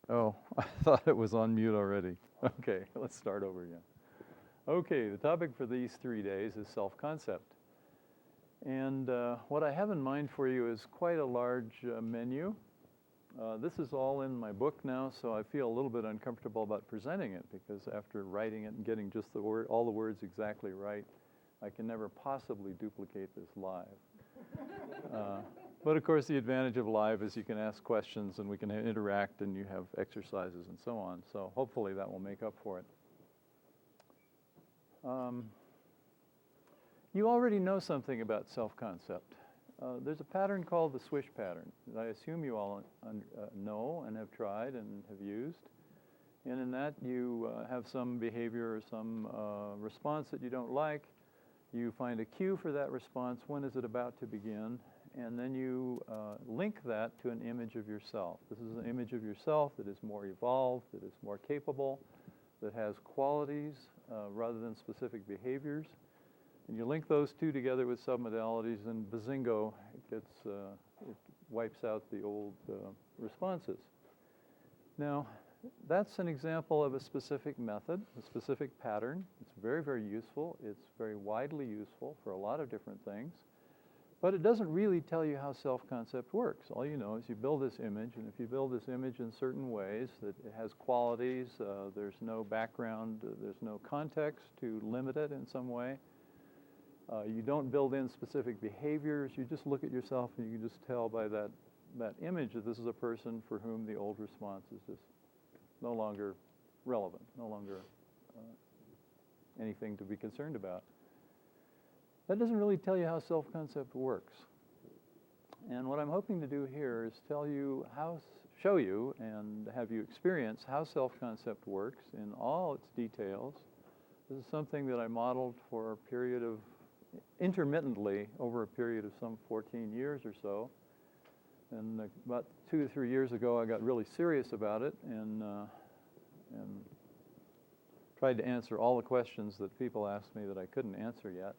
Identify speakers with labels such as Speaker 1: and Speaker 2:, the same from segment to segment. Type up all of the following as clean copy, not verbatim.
Speaker 1: Oh, I thought it was on mute already. Okay, let's start over again. Okay, the topic for these 3 days is self-concept. And what I have in mind for you is quite a large menu. This is all in my book now, so I feel a little bit uncomfortable about presenting it because after writing it and getting just all the words exactly right, I can never possibly duplicate this live. But of course, the advantage of live is you can ask questions and we can interact and you have exercises and so on. So hopefully that will make up for it. You already know something about self-concept. There's a pattern called the swish pattern that I assume you all know and have tried and have used. And in that you have some behavior or some response that you don't like. You find a cue for that response. When is it about to begin? And then you link that to an image of yourself. This is an image of yourself that is more evolved, that is more capable, that has qualities rather than specific behaviors. And you link those two together with submodalities, and bazingo, it wipes out the old responses. Now, that's an example of a specific method, a specific pattern. It's very, very useful. It's very widely useful for a lot of different things. But it doesn't really tell you how self-concept works. All you know is you build this image, and if you build this image in certain ways, that it has qualities, there's no background, there's no context to limit it in some way. You don't build in specific behaviors. You just look at yourself and you can just tell by that image that this is a person for whom the old response is just no longer relevant, no longer anything to be concerned about. That doesn't really tell you how self-concept works. And what I'm hoping to do here is show you and have you experience how self-concept works in all its details. This is something that I modeled for a period of intermittently over a period of some 14 years or so. And about 2 or 3 years ago, I got really serious about it and tried to answer all the questions that people asked me that I couldn't answer yet.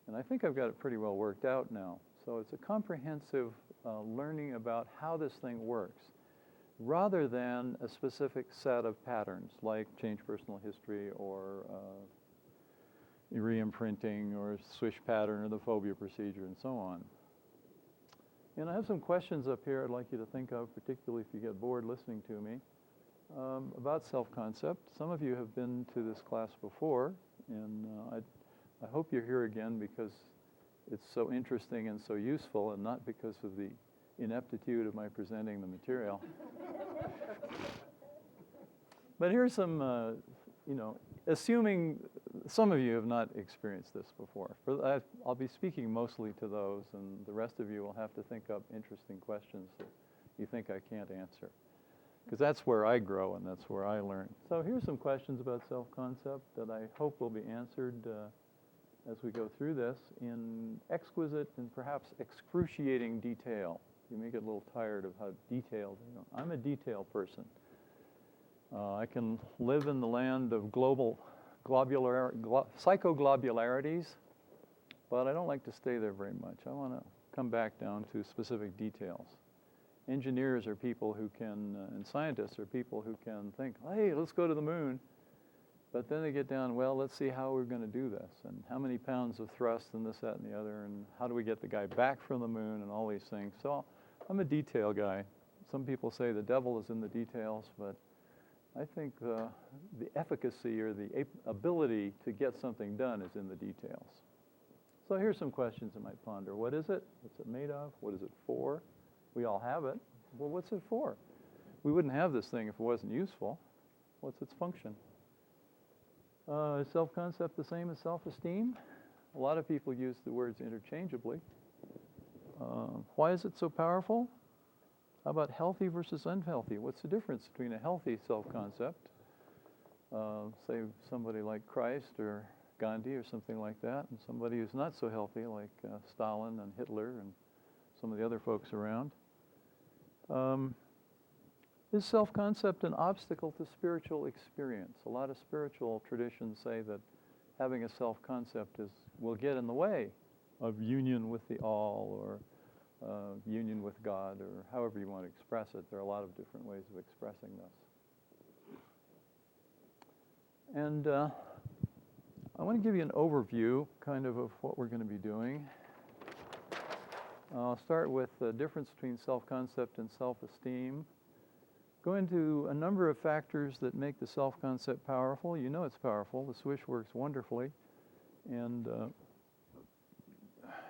Speaker 1: And I think I've got it pretty well worked out now. So it's a comprehensive learning about how this thing works, rather than a specific set of patterns like change personal history or re-imprinting or swish pattern or the phobia procedure and so on. And I have some questions up here I'd like you to think of, particularly if you get bored listening to me, about self-concept. Some of you have been to this class before, and I hope you're here again because it's so interesting and so useful and not because of the ineptitude of my presenting the material. But here's some, assuming some of you have not experienced this before. I'll be speaking mostly to those, and the rest of you will have to think up interesting questions that you think I can't answer. Because that's where I grow and that's where I learn. So here's some questions about self-concept that I hope will be answered as we go through this in exquisite and perhaps excruciating detail. You may get a little tired of how detailed, I'm a detail person. I can live in the land of psychoglobularities, but I don't like to stay there very much. I want to come back down to specific details. Engineers are people who can, and scientists are people who can think, hey, let's go to the moon. But then they get down, well, let's see how we're going to do this, and how many pounds of thrust, and this, that, and the other, and how do we get the guy back from the moon, and all these things. So I'm a detail guy. Some people say the devil is in the details, but I think the efficacy or the ability to get something done is in the details. So here's some questions you might ponder. What is it? What's it made of? What is it for? We all have it. Well, what's it for? We wouldn't have this thing if it wasn't useful. What's its function? Is self-concept the same as self-esteem? A lot of people use the words interchangeably. Why is it so powerful? How about healthy versus unhealthy? What's the difference between a healthy self-concept, say somebody like Christ or Gandhi or something like that, and somebody who's not so healthy like Stalin and Hitler and some of the other folks around? Is self-concept an obstacle to spiritual experience? A lot of spiritual traditions say that having a self-concept will get in the way of union with the all, or union with God, or however you want to express it. There are a lot of different ways of expressing this. And I want to give you an overview kind of what we're going to be doing. I'll start with the difference between self-concept and self-esteem. Go into a number of factors that make the self-concept powerful. You know it's powerful. The swish works wonderfully. And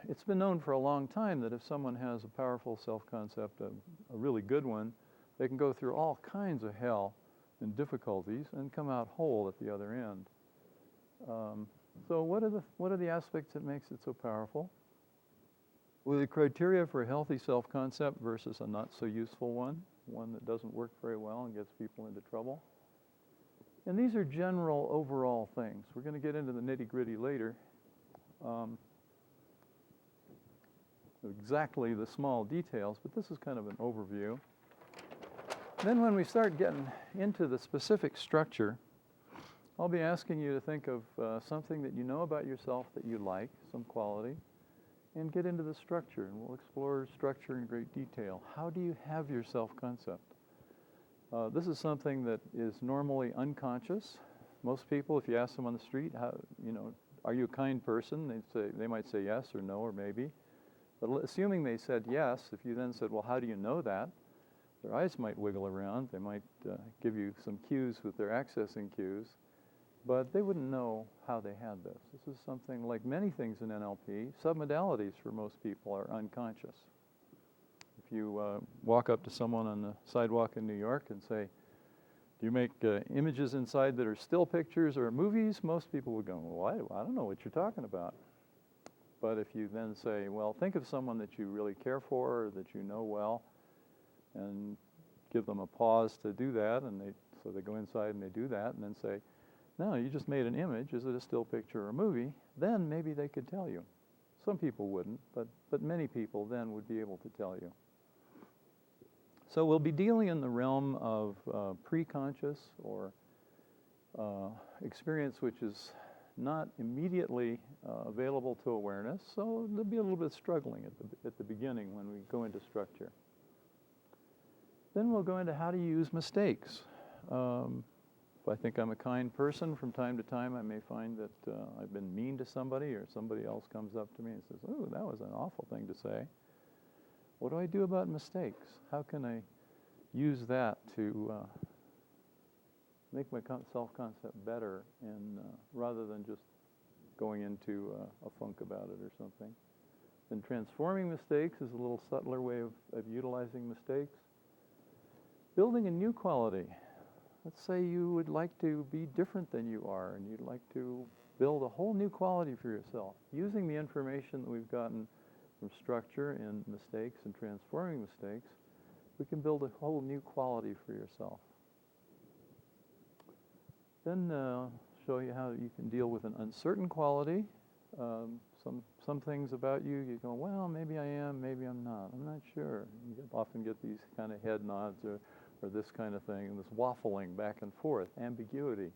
Speaker 1: it's been known for a long time that if someone has a powerful self-concept, a really good one, they can go through all kinds of hell and difficulties and come out whole at the other end. So what are the aspects that makes it so powerful? Well, the criteria for a healthy self-concept versus a not-so-useful one that doesn't work very well and gets people into trouble. And these are general overall things. We're going to get into the nitty-gritty later. Exactly the small details, but this is kind of an overview. Then when we start getting into the specific structure, I'll be asking you to think of something that you know about yourself that you like, some quality, and get into the structure, and we'll explore structure in great detail. How do you have your self-concept? This is something that is normally unconscious. Most people, if you ask them on the street, are you a kind person? They might say yes or no or maybe. But assuming they said yes, if you then said, well, how do you know that? Their eyes might wiggle around. They might give you some cues with their accessing cues. But they wouldn't know how they had this. This is something like many things in NLP. Submodalities for most people are unconscious. If you walk up to someone on the sidewalk in New York and say, do you make images inside that are still pictures or movies? Most people would go, well, I don't know what you're talking about. But if you then say, well, think of someone that you really care for or that you know well, and give them a pause to do that, and so they go inside and they do that, and then say, no, you just made an image. Is it a still picture or a movie? Then maybe they could tell you. Some people wouldn't, but many people then would be able to tell you. So we'll be dealing in the realm of pre-conscious or experience which is not immediately available to awareness. So there'll be a little bit of struggling at the beginning when we go into structure. Then we'll go into how to use mistakes. If I think I'm a kind person, from time to time I may find that I've been mean to somebody, or somebody else comes up to me and says, oh, that was an awful thing to say. What do I do about mistakes? How can I use that to make my self-concept better, and rather than just going into a funk about it or something? Then transforming mistakes is a little subtler way of utilizing mistakes. Building a new quality. Let's say you would like to be different than you are, and you'd like to build a whole new quality for yourself. Using the information that we've gotten from structure and mistakes and transforming mistakes, we can build a whole new quality for yourself. Then show you how you can deal with an uncertain quality. Some things about you go, well, maybe I am, maybe I'm not. I'm not sure. You often get these kind of head nods or this kind of thing, and this waffling back and forth, ambiguity.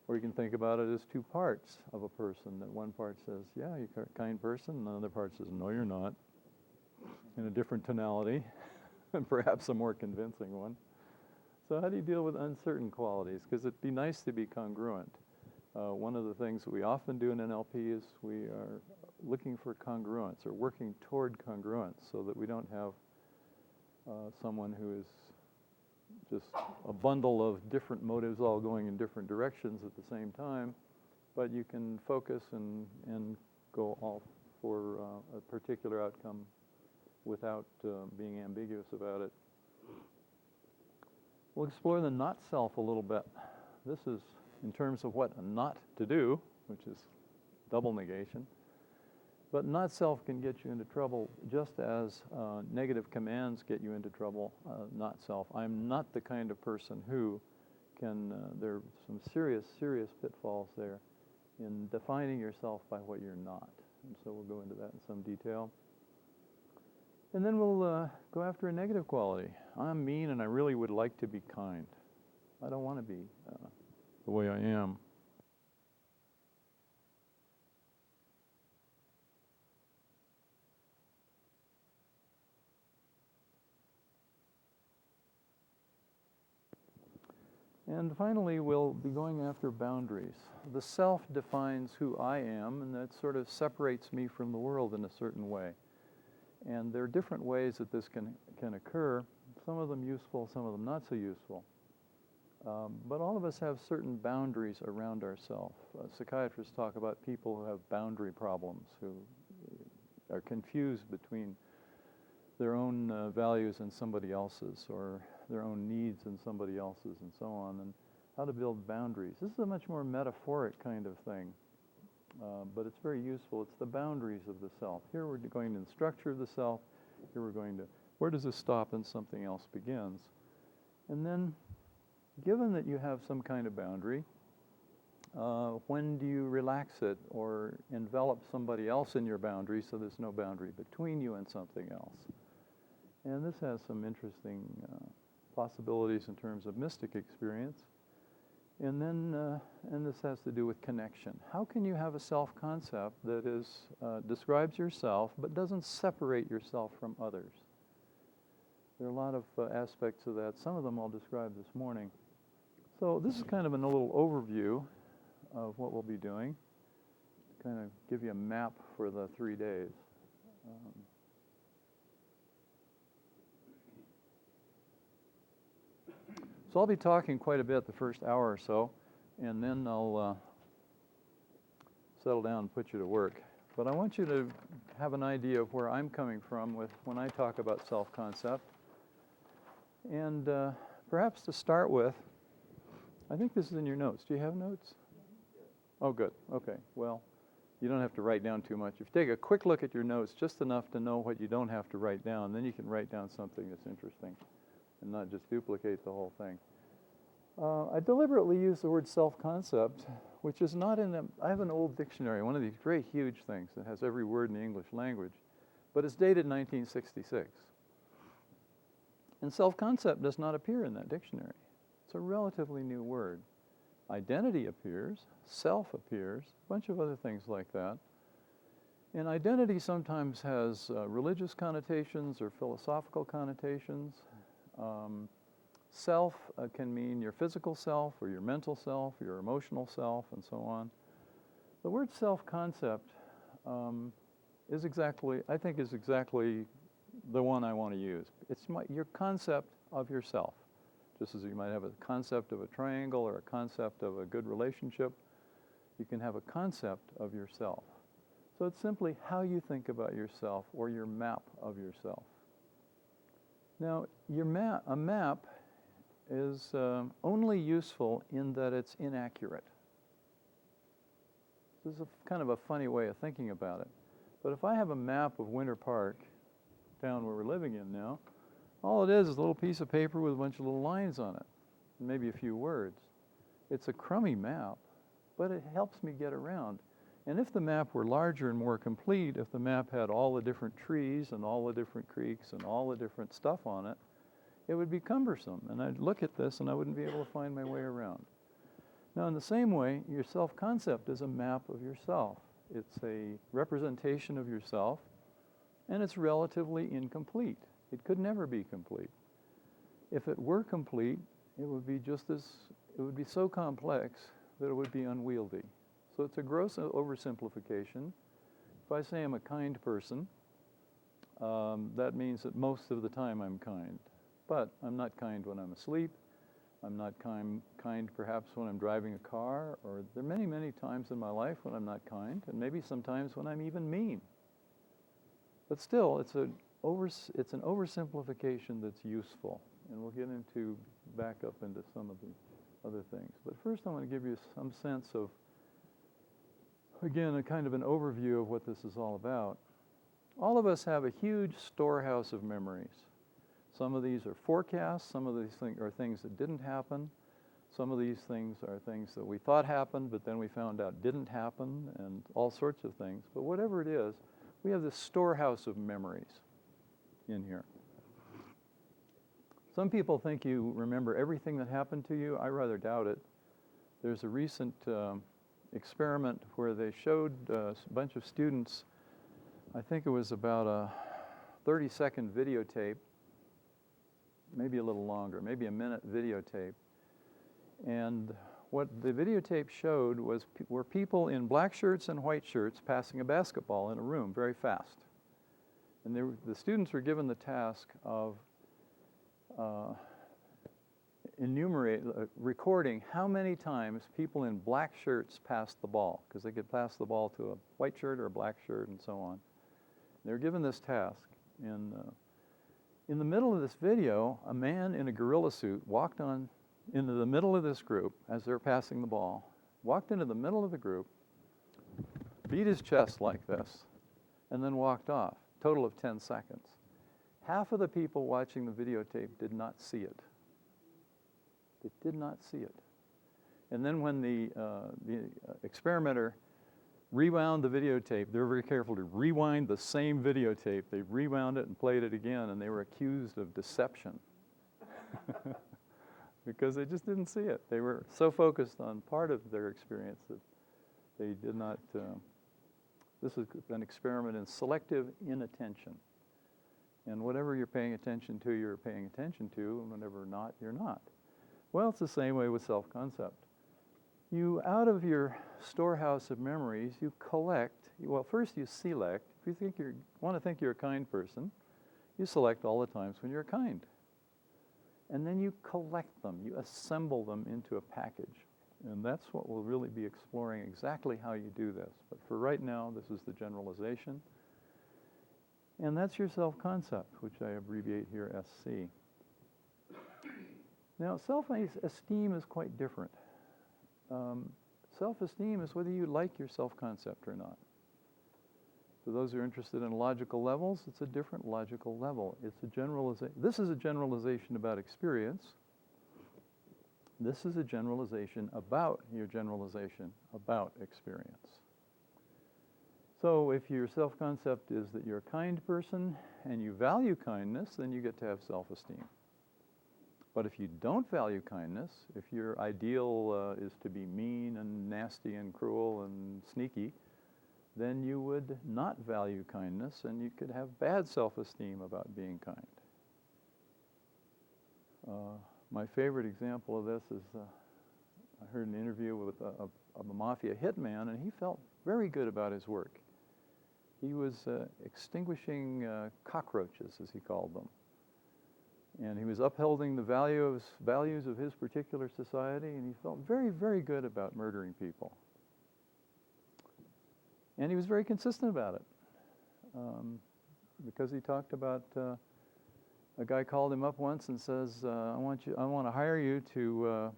Speaker 1: Or you can think about it as two parts of a person, that one part says, yeah, you're a kind person, and the other part says, no, you're not, in a different tonality, and perhaps a more convincing one. So how do you deal with uncertain qualities? Because it'd be nice to be congruent. One of the things that we often do in NLP is we are looking for congruence, or working toward congruence, so that we don't have someone who is just a bundle of different motives all going in different directions at the same time, but you can focus and go all for a particular outcome without being ambiguous about it. We'll explore the not self a little bit. This is in terms of what not to do, which is double negation. But not self can get you into trouble just as negative commands get you into trouble, not self. I'm not the kind of person who can, there are some serious pitfalls there in defining yourself by what you're not. And so we'll go into that in some detail. And then we'll go after a negative quality. I'm mean and I really would like to be kind. I don't want to be the way I am. And finally, we'll be going after boundaries. The self defines who I am, and that sort of separates me from the world in a certain way. And there are different ways that this can occur, some of them useful, some of them not so useful. But all of us have certain boundaries around ourselves. Psychiatrists talk about people who have boundary problems, who are confused between their own values and somebody else's, or their own needs and somebody else's, and so on, and how to build boundaries. This is a much more metaphoric kind of thing, but it's very useful. It's the boundaries of the self. Here we're going to the structure of the self. Here we're going to, where does this stop and something else begins? And then, given that you have some kind of boundary, when do you relax it or envelop somebody else in your boundary so there's no boundary between you and something else? And this has some interesting possibilities in terms of mystic experience. And then, and this has to do with connection. How can you have a self-concept that describes yourself but doesn't separate yourself from others? There are a lot of aspects of that. Some of them I'll describe this morning. So this is kind of a little overview of what we'll be doing, kind of give you a map for the 3 days. So I'll be talking quite a bit the first hour or so, and then I'll settle down and put you to work. But I want you to have an idea of where I'm coming from when I talk about self-concept. And perhaps to start with, I think this is in your notes. Do you have notes? Oh, good. Okay. Well, you don't have to write down too much. If you take a quick look at your notes, just enough to know what you don't have to write down, then you can write down something that's interesting and not just duplicate the whole thing. I deliberately use the word self-concept, which is not in I have an old dictionary, one of these great huge things that has every word in the English language, but it's dated 1966. And self-concept does not appear in that dictionary. It's a relatively new word. Identity appears, self appears, a bunch of other things like that. And identity sometimes has religious connotations or philosophical connotations. Self can mean your physical self or your mental self or your emotional self and so on. The word self-concept is exactly the one I want to use. It's your concept of yourself. Just as you might have a concept of a triangle or a concept of a good relationship, you can have a concept of yourself. So it's simply how you think about yourself or your map of yourself. Now, a map is only useful in that it's inaccurate. This is kind of a funny way of thinking about it. But if I have a map of Winter Park, town where we're living in now, all it is a little piece of paper with a bunch of little lines on it, and maybe a few words. It's a crummy map, but it helps me get around. And if the map were larger and more complete, if the map had all the different trees and all the different creeks and all the different stuff on it, it would be cumbersome. And I'd look at this and I wouldn't be able to find my way around. Now, in the same way, your self-concept is a map of yourself. It's a representation of yourself, and it's relatively incomplete. It could never be complete. If it were complete, it would be so complex that it would be unwieldy. So it's a gross oversimplification. If I say I'm a kind person, that means that most of the time I'm kind. But I'm not kind when I'm asleep. I'm not kind perhaps when I'm driving a car, or there are many, many times in my life when I'm not kind, and maybe sometimes when I'm even mean. But still, it's an oversimplification that's useful, and we'll get back up into some of the other things. But first I want to give you some sense of, again, a kind of an overview of what this is all about. All of us have a huge storehouse of memories. Some of these are forecasts, some of these are things that didn't happen, some of these things are things that we thought happened, but then we found out didn't happen, and all sorts of things. But whatever it is, we have this storehouse of memories in here. Some people think you remember everything that happened to you. I rather doubt it. There's a recent experiment where they showed a bunch of students, I think it was about a 30-second videotape, maybe a little longer, maybe a minute videotape. And what the videotape showed were people in black shirts and white shirts passing a basketball in a room very fast. And the students were given the task of recording how many times people in black shirts passed the ball, because they could pass the ball to a white shirt or a black shirt and so on. They were given this task, and in the middle of this video, a man in a gorilla suit walked on into the middle of this group as they're passing the ball, walked into the middle of the group, beat his chest like this, and then walked off. Total of 10 seconds. Half of the people watching the videotape did not see it. They did not see it. And then when the experimenter rewound the videotape, they were very careful to rewind the same videotape. They rewound it and played it again, and they were accused of deception because they just didn't see it. They were so focused on part of their experience that they did not. This is an experiment in selective inattention. And whatever you're paying attention to, you're paying attention to, and whatever not, you're not. Well, it's the same way with self-concept. You, out of your storehouse of memories, you collect, well, first you select. If you want to think you're a kind person, you select all the times when you're kind. And then you collect them, you assemble them into a package. And that's what we'll really be exploring, exactly how you do this. But for right now, this is the generalization. And that's your self-concept, which I abbreviate here SC. Now, self-esteem is quite different. Self-esteem is whether you like your self-concept or not. For those who are interested in logical levels, it's a different logical level. It's a generalization. This is a generalization about experience. This is a generalization about your generalization about experience. So if your self-concept is that you're a kind person and you value kindness, then you get to have self-esteem. But if you don't value kindness, if your ideal is to be mean and nasty and cruel and sneaky, then you would not value kindness, and you could have bad self-esteem about being kind. My favorite example of this is I heard an interview with a mafia hitman, and he felt very good about his work. He was extinguishing cockroaches, as he called them. And he was upholding the values of his particular society, and he felt very, very good about murdering people. And he was very consistent about it, because he talked about a guy called him up once and says, I want to hire you to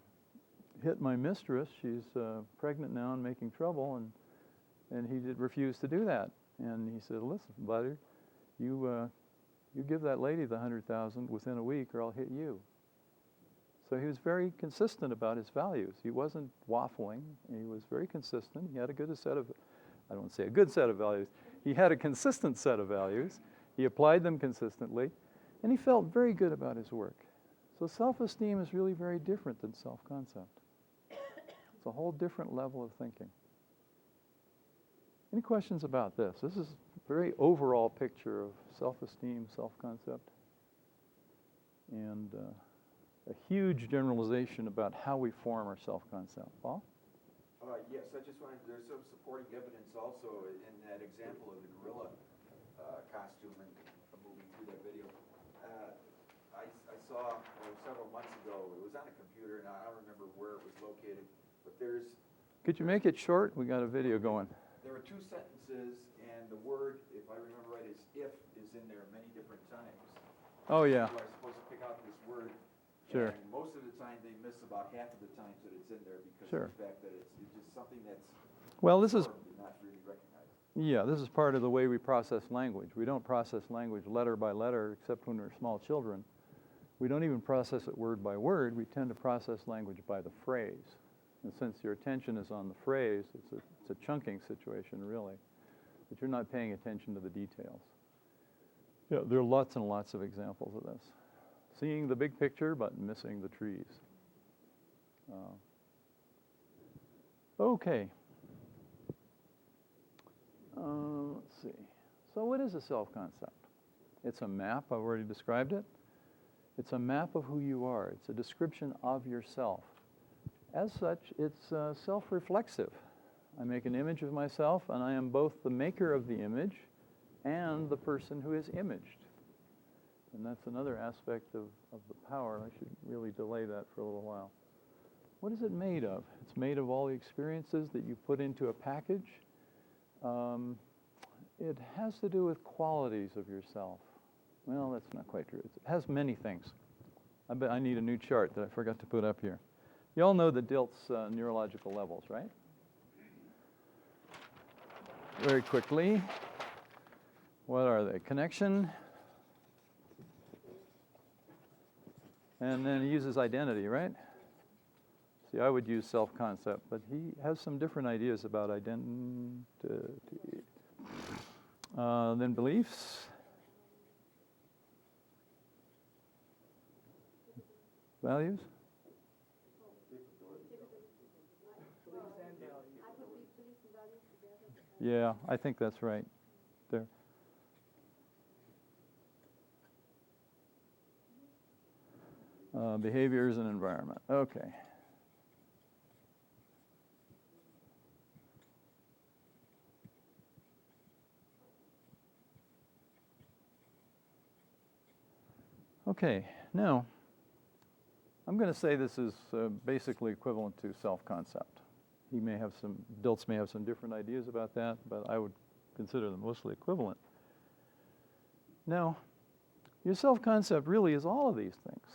Speaker 1: hit my mistress. She's pregnant now and making trouble, and he did refuse to do that. And he said, listen, buddy, you give that lady the $100,000 within a week, or I'll hit you. So he was very consistent about his values. He wasn't waffling. He was very consistent. He had a good set of, I don't want to say a good set of values. He had a consistent set of values. He applied them consistently, and he felt very good about his work. So self-esteem is really very different than self-concept. It's a whole different level of thinking. Any questions about this? This is a very overall picture of self-esteem, self-concept, and a huge generalization about how we form our self-concept. Paul?
Speaker 2: Yes, I just wanted, there's some supporting evidence also in that example of the gorilla costume and moving through that video. I saw several months ago, it was on a computer, and I don't remember where it was located, but there's...
Speaker 1: Could you make it short? We got a video going.
Speaker 2: There are two sentences, and the word, if I remember right, is if is in there many different times.
Speaker 1: Oh, yeah.
Speaker 2: So I'm supposed to pick out this word.
Speaker 1: Sure.
Speaker 2: And most of the time, they miss about half of the times that it's in there because
Speaker 1: Sure.
Speaker 2: of the fact that it's just something that's
Speaker 1: Well, this is
Speaker 2: not really recognized.
Speaker 1: Yeah, this is part of the way we process language. We don't process language letter by letter, except when we're small children. We don't even process it word by word. We tend to process language by the phrase. And since your attention is on the phrase, it's a chunking situation, really, but you're not paying attention to the details. Yeah, there are lots and lots of examples of this. Seeing the big picture, but missing the trees. Okay. Let's see. So what is a self-concept? It's a map. I've already described it. It's a map of who you are. It's a description of yourself. as such, it's self-reflexive. I make an image of myself, and I am both the maker of the image and the person who is imaged. And that's another aspect of the power. I should really delay that for a little while. What is it made of? It's made of all the experiences that you put into a package. It has to do with qualities of yourself. Well, that's not quite true. It has many things. I bet I need a new chart that I forgot to put up here. You all know the Dilt's neurological levels, right? Very quickly, what are they? Connection. And then he uses identity, right? See, I would use self-concept, but he has some different ideas about identity. Then beliefs. Values. Yeah, I think that's right. There. Behaviors and environment. Okay. Okay, now, I'm going to say this is basically equivalent to self-concept. Dilts may have some different ideas about that, but I would consider them mostly equivalent. Now, your self-concept really is all of these things.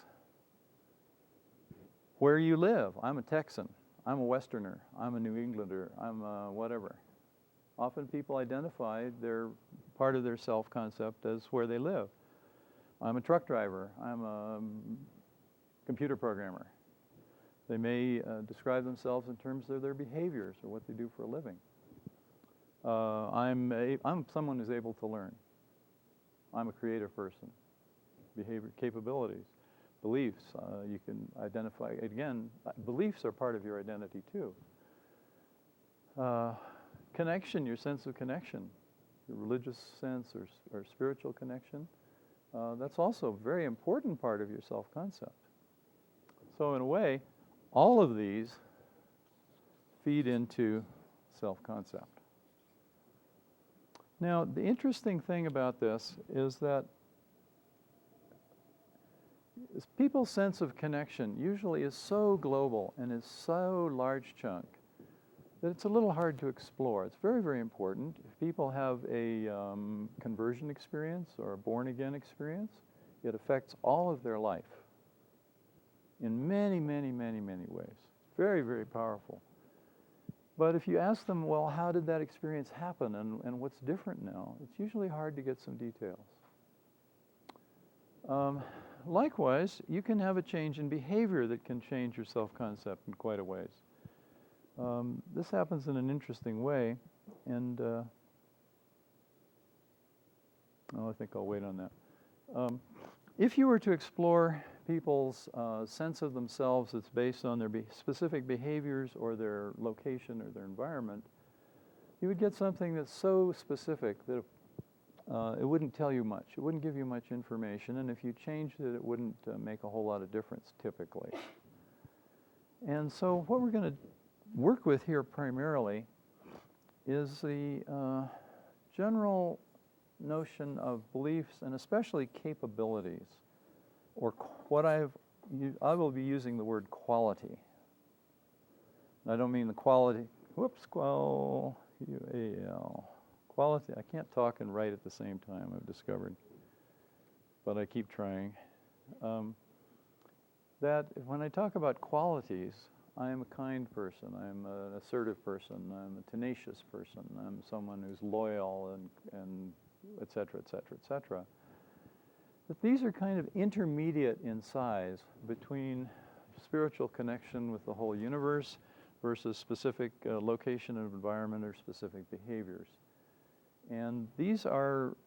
Speaker 1: Where you live. I'm a Texan. I'm a Westerner. I'm a New Englander. I'm a whatever. Often people identify part of their self-concept as where they live. I'm a truck driver. I'm a computer programmer. They may describe themselves in terms of their behaviors or what they do for a living. I'm someone who's able to learn. I'm a creative person. Behavior, capabilities, beliefs. You can identify, again, beliefs are part of your identity too. Connection, your sense of connection, your religious sense or spiritual connection. That's also a very important part of your self-concept. So in a way, all of these feed into self-concept. Now, the interesting thing about this is that people's sense of connection usually is so global and is so large chunk that it's a little hard to explore. It's very, very important. If people have a conversion experience or a born-again experience, it affects all of their life in many, many, many, many ways. Very, very powerful. But if you ask them, well, how did that experience happen and what's different now, it's usually hard to get some details. Likewise, you can have a change in behavior that can change your self-concept in quite a ways. This happens in an interesting way, and I think I'll wait on that. If you were to explore people's sense of themselves that's based on their specific behaviors or their location or their environment, you would get something that's so specific that it wouldn't tell you much. It wouldn't give you much information, and if you changed it, it wouldn't make a whole lot of difference typically. And so what we're going to work with here primarily is the general notion of beliefs and especially capabilities, or what I will be using the word quality. I don't mean the quality, quality, I can't talk and write at the same time, I've discovered, but I keep trying. That when I talk about qualities, I am a kind person, I'm an assertive person, I'm a tenacious person, I'm someone who's loyal and et cetera, et cetera, et cetera. But these are kind of intermediate in size between spiritual connection with the whole universe versus specific location and environment or specific behaviors. And these are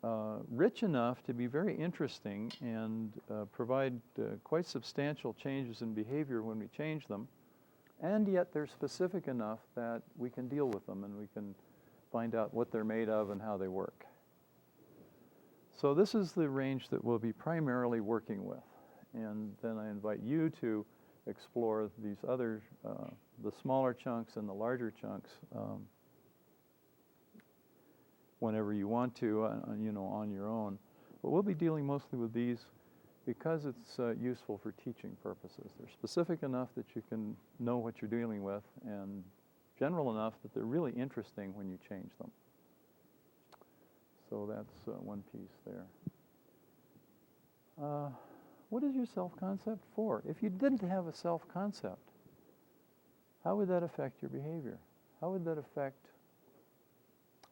Speaker 1: rich enough to be very interesting and provide quite substantial changes in behavior when we change them. And yet they're specific enough that we can deal with them and we can find out what they're made of and how they work. So this is the range that we'll be primarily working with. And then I invite you to explore these other, the smaller chunks and the larger chunks whenever you want to, on your own. But we'll be dealing mostly with these because it's useful for teaching purposes. They're specific enough that you can know what you're dealing with, and general enough that they're really interesting when you change them. So that's one piece there. What is your self-concept for? If you didn't have a self-concept, how would that affect your behavior? How would that affect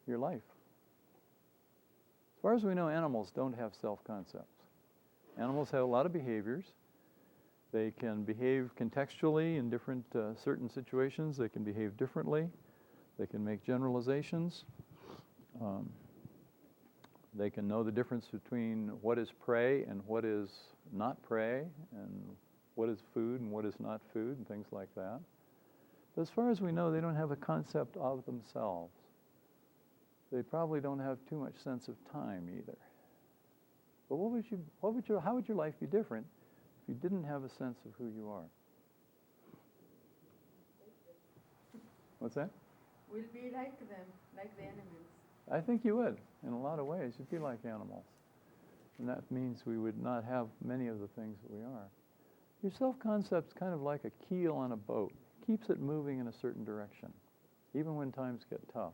Speaker 1: your life? As far as we know, animals don't have self-concepts. Animals have a lot of behaviors. They can behave contextually in different certain situations. They can behave differently. They can make generalizations. They can know the difference between what is prey and what is not prey, and what is food and what is not food, and things like that. But as far as we know, they don't have a concept of themselves. They probably don't have too much sense of time either. But how would your life be different if you didn't have a sense of who you are? What's that?
Speaker 3: We'll be like them, like the animals.
Speaker 1: I think you would. In a lot of ways, you'd be like animals. And that means we would not have many of the things that we are. Your self-concept's kind of like a keel on a boat. It keeps it moving in a certain direction, even when times get tough.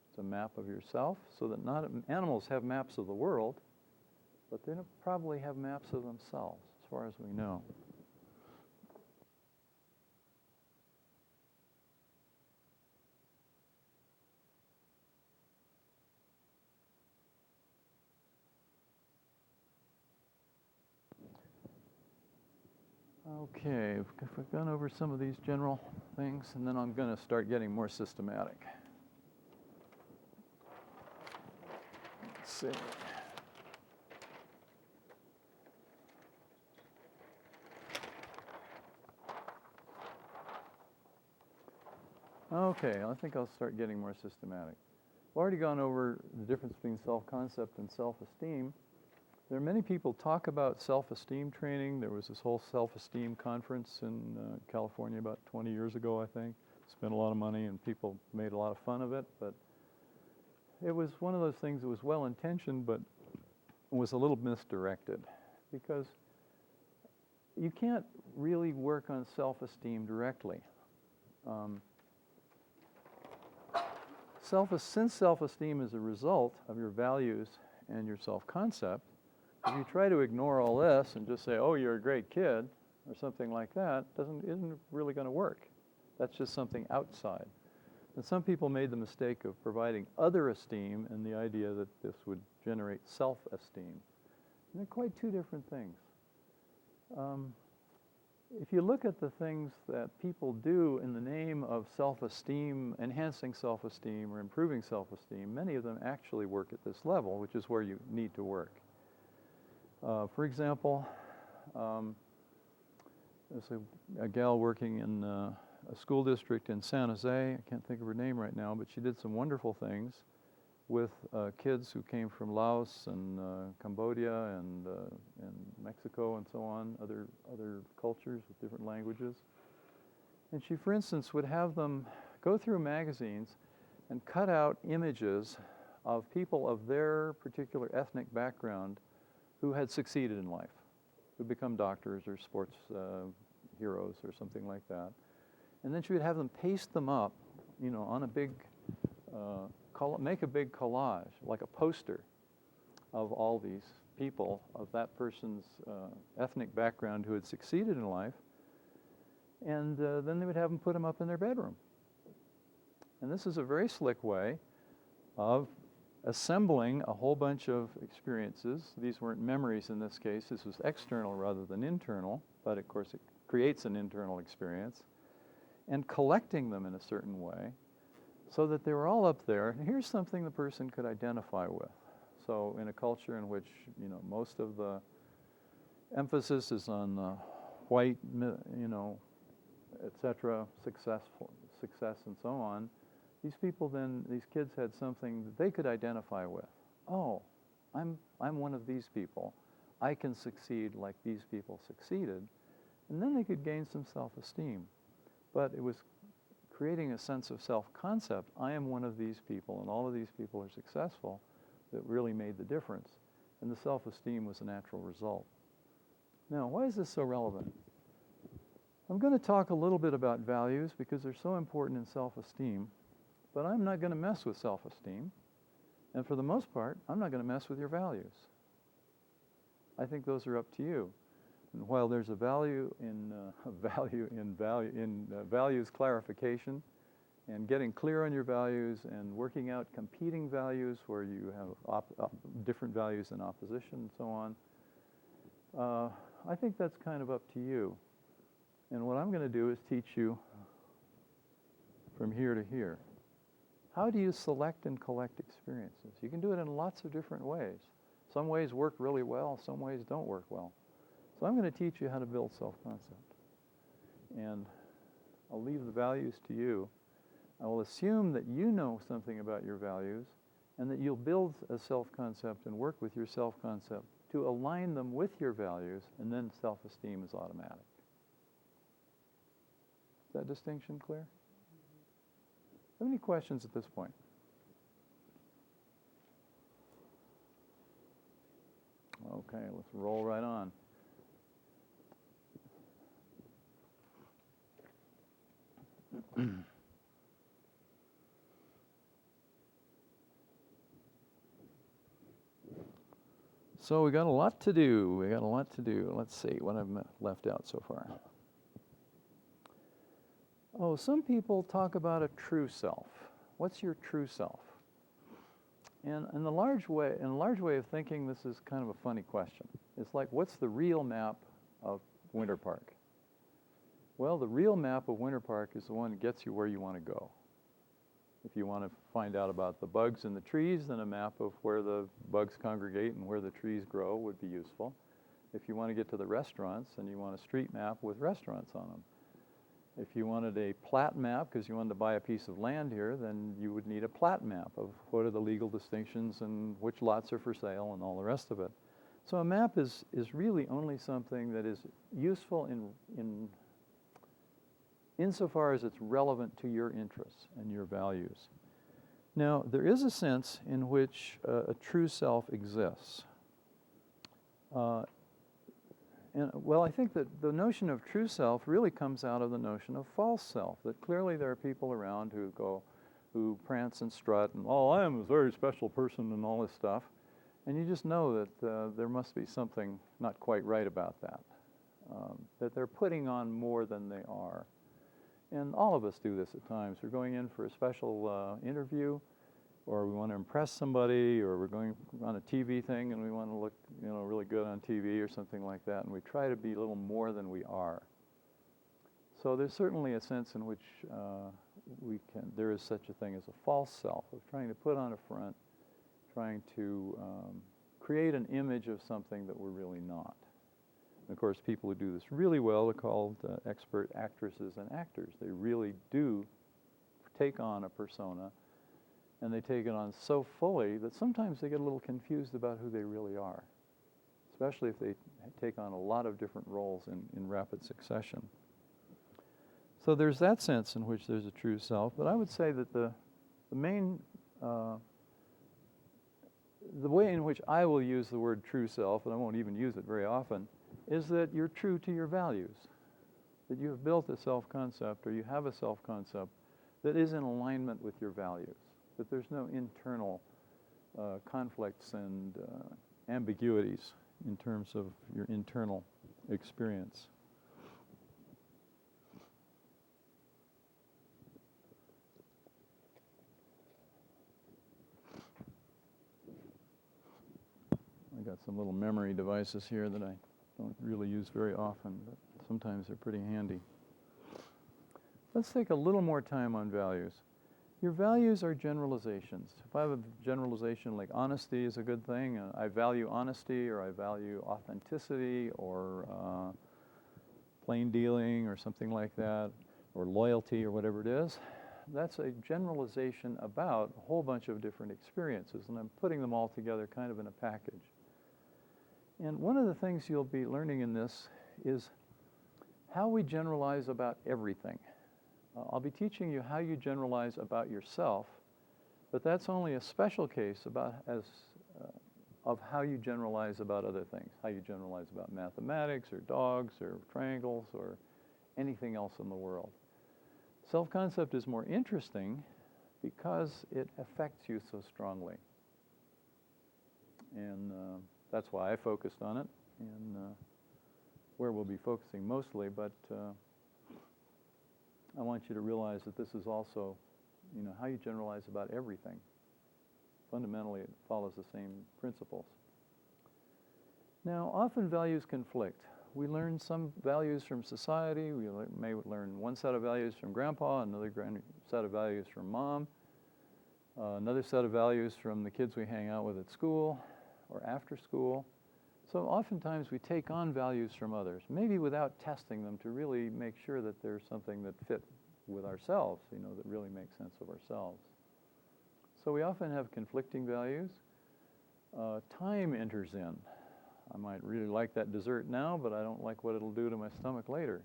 Speaker 1: It's a map of yourself, so that animals have maps of the world, but they don't probably have maps of themselves, as far as we know. Okay, we've gone over some of these general things, and then I'm going to start getting more systematic. Let's see. Okay, I think I'll start getting more systematic. I've already gone over the difference between self-concept and self-esteem. There are many people talk about self-esteem training. There was this whole self-esteem conference in California about 20 years ago, I think. Spent a lot of money and people made a lot of fun of it, but it was one of those things that was well-intentioned but was a little misdirected, because you can't really work on self-esteem directly. Since self-esteem is a result of your values and your self-concept, if you try to ignore all this and just say, oh, you're a great kid, or something like that, isn't really going to work. That's just something outside. And some people made the mistake of providing other esteem and the idea that this would generate self-esteem. And they're quite two different things. If you look at the things that people do in the name of self-esteem, enhancing self-esteem or improving self-esteem, many of them actually work at this level, which is where you need to work. For example, there's a gal working in a school district in San Jose. I can't think of her name right now, but she did some wonderful things with kids who came from Laos and Cambodia and Mexico and so on, other cultures with different languages. And she, for instance, would have them go through magazines and cut out images of people of their particular ethnic background who had succeeded in life, who become doctors or sports heroes or something like that. And then she would have them paste them up, on a big, make a big collage, like a poster of all these people of that person's ethnic background who had succeeded in life. And then they would have them put them up in their bedroom. And this is a very slick way of assembling a whole bunch of experiences. These weren't memories in this case. This was external rather than internal, but of course it creates an internal experience, and collecting them in a certain way so that they were all up there. And here's something the person could identify with. So in a culture in which, most of the emphasis is on the white, et cetera, success and so on, these kids had something that they could identify with. Oh, I'm one of these people. I can succeed like these people succeeded. And then they could gain some self-esteem. But it was creating a sense of self-concept. I am one of these people, and all of these people are successful, that really made the difference. And the self-esteem was a natural result. Now, why is this so relevant? I'm going to talk a little bit about values because they're so important in self-esteem, but I'm not going to mess with self-esteem. And for the most part, I'm not going to mess with your values. I think those are up to you. And while there's a value in values clarification and getting clear on your values and working out competing values where you have different values in opposition and so on, I think that's kind of up to you. And what I'm going to do is teach you from here to here. How do you select and collect experiences? You can do it in lots of different ways. Some ways work really well, some ways don't work well. So I'm going to teach you how to build self-concept. And I'll leave the values to you. I will assume that you know something about your values and that you'll build a self-concept and work with your self-concept to align them with your values, and then self-esteem is automatic. Is that distinction clear? Have any questions at this point? Okay, let's roll right on. So we got a lot to do. Let's see what I've left out so far. Oh, some people talk about a true self. What's your true self? And in a large way of thinking, this is kind of a funny question. It's like, what's the real map of Winter Park? Well, the real map of Winter Park is the one that gets you where you want to go. If you want to find out about the bugs in the trees, then a map of where the bugs congregate and where the trees grow would be useful. If you want to get to the restaurants, then you want a street map with restaurants on them. If you wanted a plat map because you wanted to buy a piece of land here, then you would need a plat map of what are the legal distinctions and which lots are for sale and all the rest of it. So a map is really only something that is useful insofar as it's relevant to your interests and your values. Now, there is a sense in which a true self exists. I think that the notion of true self really comes out of the notion of false self, that clearly there are people around who prance and strut and, oh, I am a very special person and all this stuff. And you just know that there must be something not quite right about that, that they're putting on more than they are. And all of us do this at times. We're going in for a special interview, or we want to impress somebody, or we're going on a TV thing and we want to look, really good on TV or something like that, and we try to be a little more than we are. So there's certainly a sense in which there is such a thing as a false self, of trying to put on a front, trying to create an image of something that we're really not. And of course, people who do this really well are called expert actresses and actors. They really do take on a persona, and they take it on so fully that sometimes they get a little confused about who they really are, especially if they take on a lot of different roles in rapid succession. So there's that sense in which there's a true self, but I would say that the main, the way in which I will use the word true self, and I won't even use it very often, is that you're true to your values, that you have built a self-concept, or you have a self-concept that is in alignment with your values, that there's no internal conflicts and ambiguities in terms of your internal experience. I got some little memory devices here that I don't really use very often, but sometimes they're pretty handy. Let's take a little more time on values. Your values are generalizations. If I have a generalization like honesty is a good thing, I value honesty, or I value authenticity, or plain dealing, or something like that, or loyalty, or whatever it is, that's a generalization about a whole bunch of different experiences, and I'm putting them all together kind of in a package. And one of the things you'll be learning in this is how we generalize about everything. I'll be teaching you how you generalize about yourself, but that's only a special case of how you generalize about other things, how you generalize about mathematics or dogs or triangles or anything else in the world. Self-concept is more interesting because it affects you so strongly. And that's why I focused on it, and where we'll be focusing mostly, but I want you to realize that this is also, how you generalize about everything. Fundamentally, it follows the same principles. Now, often values conflict. We learn some values from society. We may learn one set of values from grandpa, another set of values from mom, another set of values from the kids we hang out with at school or after school. So oftentimes we take on values from others, maybe without testing them to really make sure that there's something that fit with ourselves, that really makes sense of ourselves. So we often have conflicting values. Time enters in. I might really like that dessert now, but I don't like what it'll do to my stomach later.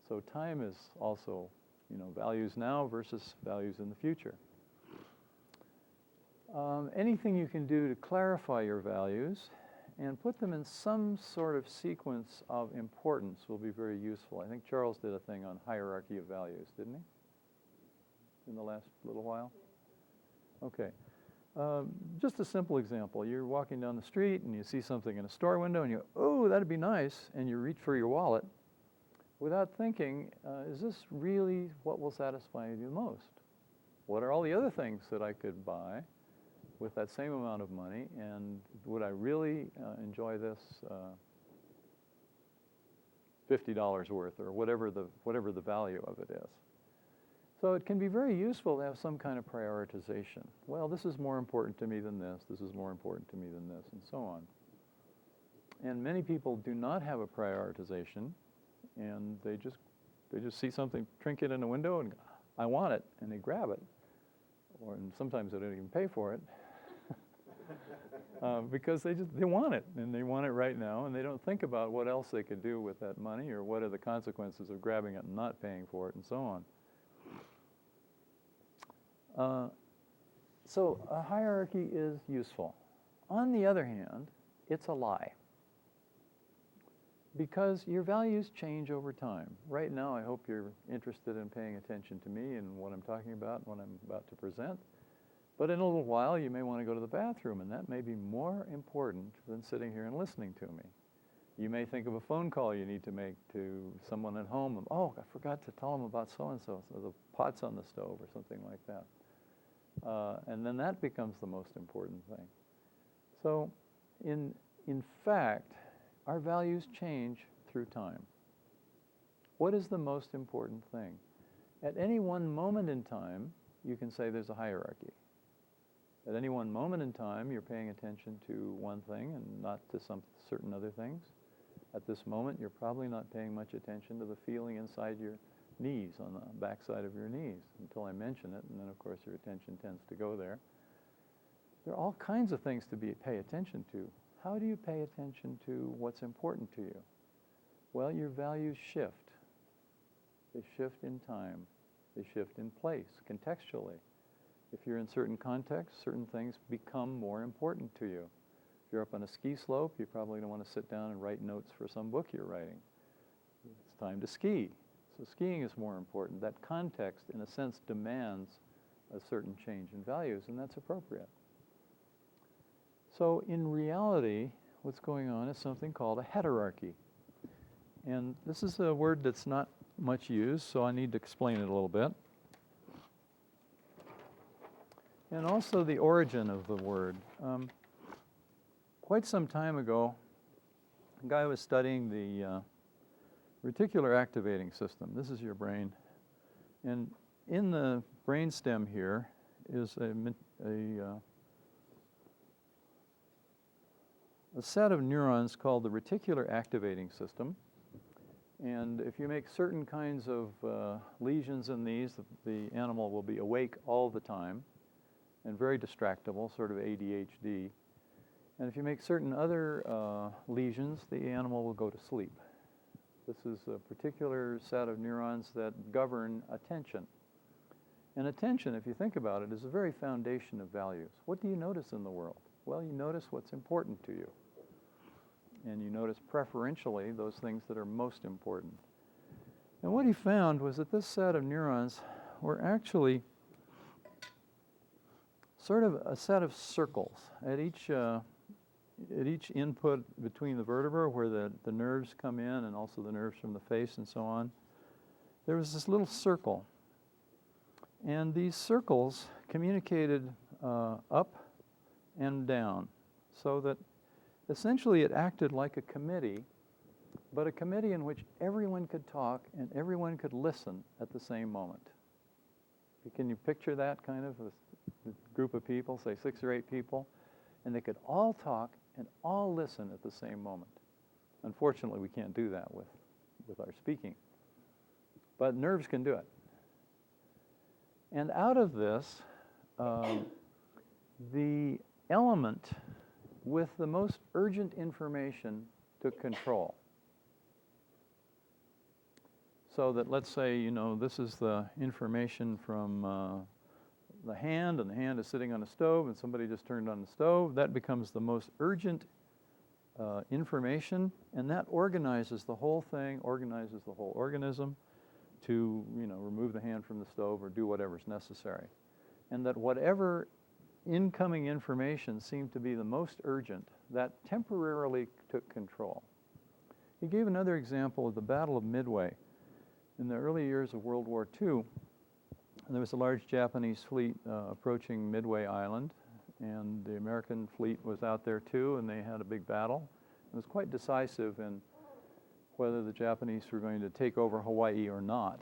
Speaker 1: So time is also, values now versus values in the future. Anything you can do to clarify your values and put them in some sort of sequence of importance will be very useful. I think Charles did a thing on hierarchy of values, didn't he? In the last little while? Okay. Just a simple example. You're walking down the street and you see something in a store window and you go, oh, that'd be nice, and you reach for your wallet without thinking, is this really what will satisfy you the most? What are all the other things that I could buy with that same amount of money, and would I really enjoy this $50 worth, or whatever the value of it is? So it can be very useful to have some kind of prioritization. Well, this is more important to me than this. This is more important to me than this, and so on. And many people do not have a prioritization, and they just see something trinket in a window and I want it, and they grab it, and sometimes they don't even pay for it. Because they want it, and they want it right now, and they don't think about what else they could do with that money, or what are the consequences of grabbing it and not paying for it, and so on. So a hierarchy is useful. On the other hand, it's a lie, because your values change over time. Right now, I hope you're interested in paying attention to me and what I'm talking about and what I'm about to present. But in a little while, you may want to go to the bathroom, and that may be more important than sitting here and listening to me. You may think of a phone call you need to make to someone at home. And, oh, I forgot to tell them about so-and-so, so the pot's on the stove or something like that. And then that becomes the most important thing. So in fact, our values change through time. What is the most important thing? At any one moment in time, you can say there's a hierarchy. At any one moment in time, you're paying attention to one thing and not to some certain other things. At this moment, you're probably not paying much attention to the feeling inside your knees, on the backside of your knees, until I mention it, and then, of course, your attention tends to go there. There are all kinds of things to pay attention to. How do you pay attention to what's important to you? Well, your values shift. They shift in time. They shift in place, contextually. If you're in certain contexts, certain things become more important to you. If you're up on a ski slope, you probably don't want to sit down and write notes for some book you're writing. It's time to ski. So skiing is more important. That context, in a sense, demands a certain change in values, and that's appropriate. So in reality, what's going on is something called a heterarchy. And this is a word that's not much used, so I need to explain it a little bit. And also the origin of the word. Quite some time ago, a guy was studying the reticular activating system. This is your brain. And in the brainstem here is a set of neurons called the reticular activating system. And if you make certain kinds of lesions in these, the animal will be awake all the time and very distractible, sort of ADHD. And if you make certain other lesions, the animal will go to sleep. This is a particular set of neurons that govern attention. And attention, if you think about it, is the very foundation of values. What do you notice in the world? Well, you notice what's important to you. And you notice preferentially those things that are most important. And what he found was that this set of neurons were actually sort of a set of circles at each input between the vertebrae where the nerves come in and also the nerves from the face and so on. There was this little circle. And these circles communicated up and down so that essentially it acted like a committee, but a committee in which everyone could talk and everyone could listen at the same moment. Can you picture that kind of a group of people, say 6 or 8 people, and they could all talk and all listen at the same moment? Unfortunately, we can't do that with our speaking, but nerves can do it. And out of this, the element with the most urgent information took control. So that, let's say, this is the information from the hand, and the hand is sitting on a stove, and somebody just turned on the stove. That becomes the most urgent information, and that organizes the whole thing, organizes the whole organism to, remove the hand from the stove or do whatever's necessary. And that whatever incoming information seemed to be the most urgent, that temporarily took control. He gave another example of the Battle of Midway. In the early years of World War II, there was a large Japanese fleet approaching Midway Island, and the American fleet was out there too, and they had a big battle. It was quite decisive in whether the Japanese were going to take over Hawaii or not,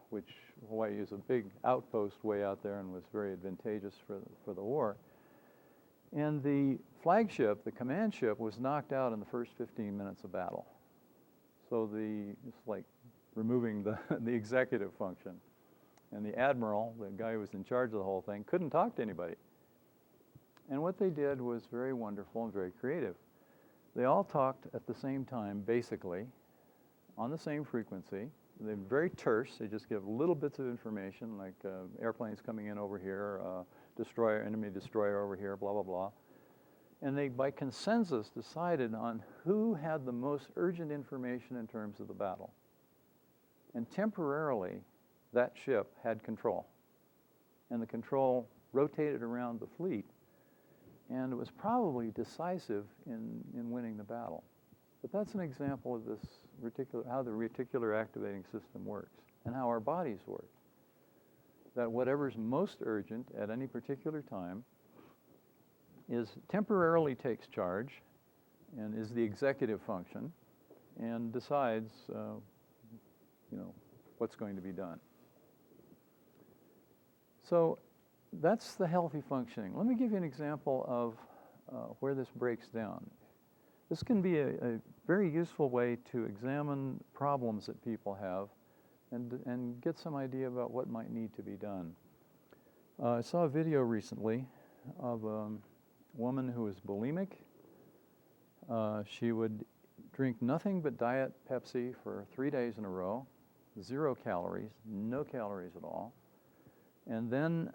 Speaker 1: which Hawaii is a big outpost way out there and was very advantageous for the war. And the flagship, the command ship, was knocked out in the first 15 minutes of battle. So it's like removing the executive function. And the admiral, the guy who was in charge of the whole thing, couldn't talk to anybody. And what they did was very wonderful and very creative. They all talked at the same time, basically, on the same frequency. They're very terse. They just give little bits of information, like airplanes coming in over here, enemy destroyer over here, blah, blah, blah. And they, by consensus, decided on who had the most urgent information in terms of the battle. And temporarily, that ship had control. And the control rotated around the fleet. And it was probably decisive in winning the battle. But that's an example of how the reticular activating system works and how our bodies work. That whatever's most urgent at any particular time temporarily takes charge and is the executive function and decides, what's going to be done. So that's the healthy functioning. Let me give you an example of where this breaks down. This can be a very useful way to examine problems that people have and get some idea about what might need to be done. I saw a video recently of a woman who was bulimic. She would drink nothing but Diet Pepsi for 3 days in a row, 0 calories, no calories at all. And then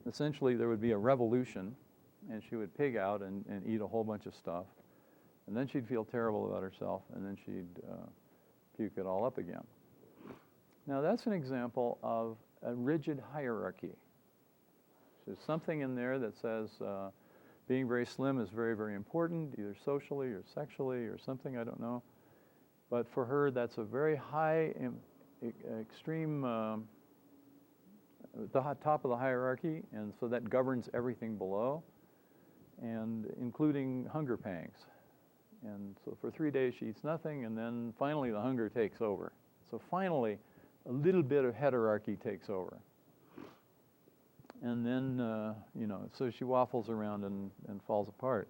Speaker 1: essentially there would be a revolution, and she would pig out and eat a whole bunch of stuff. And then she'd feel terrible about herself, and then she'd puke it all up again. Now that's an example of a rigid hierarchy. There's something in there that says being very slim is very, very important, either socially or sexually or something, I don't know. But for her, that's a very high, extreme, the top of the hierarchy, and so that governs everything below, and including hunger pangs. And so for 3 days she eats nothing, and then finally the hunger takes over. So finally, a little bit of heterarchy takes over. And then, so she waffles around and falls apart.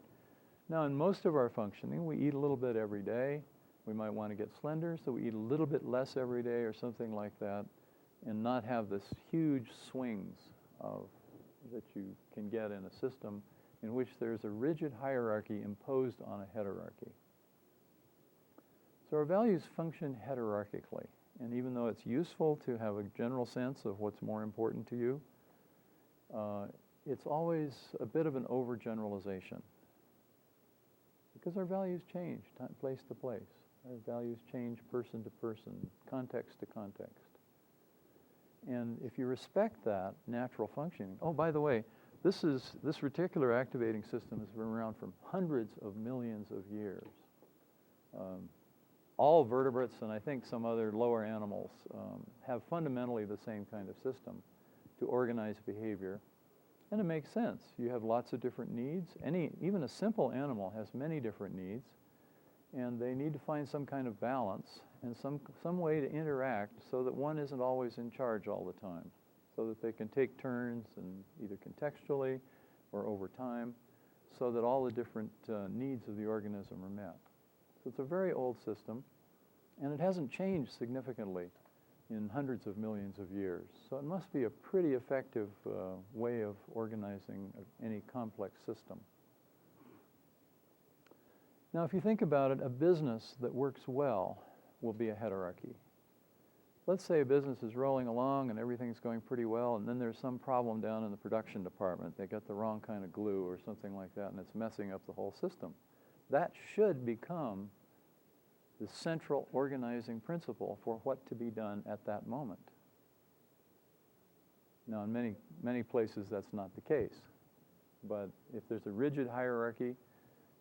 Speaker 1: Now, in most of our functioning, we eat a little bit every day. We might want to get slender, so we eat a little bit less every day or something like that, and not have this huge swings that you can get in a system in which there's a rigid hierarchy imposed on a heterarchy. So our values function hierarchically, and even though it's useful to have a general sense of what's more important to you, it's always a bit of an overgeneralization, because our values change place to place. Our values change person to person, context to context. And if you respect that natural functioning, oh, by the way, this reticular activating system has been around for hundreds of millions of years. All vertebrates, and I think some other lower animals, have fundamentally the same kind of system to organize behavior. And it makes sense. You have lots of different needs. Even a simple animal has many different needs, and they need to find some kind of balance and some way to interact so that one isn't always in charge all the time, so that they can take turns, and either contextually or over time, so that all the different needs of the organism are met. So it's a very old system, and it hasn't changed significantly in hundreds of millions of years. So it must be a pretty effective way of organizing any complex system. Now, if you think about it, a business that works well will be a hierarchy. Let's say a business is rolling along and everything's going pretty well, and then there's some problem down in the production department. They got the wrong kind of glue or something like that, and it's messing up the whole system. That should become the central organizing principle for what to be done at that moment. Now, in many places, that's not the case. But if there's a rigid hierarchy,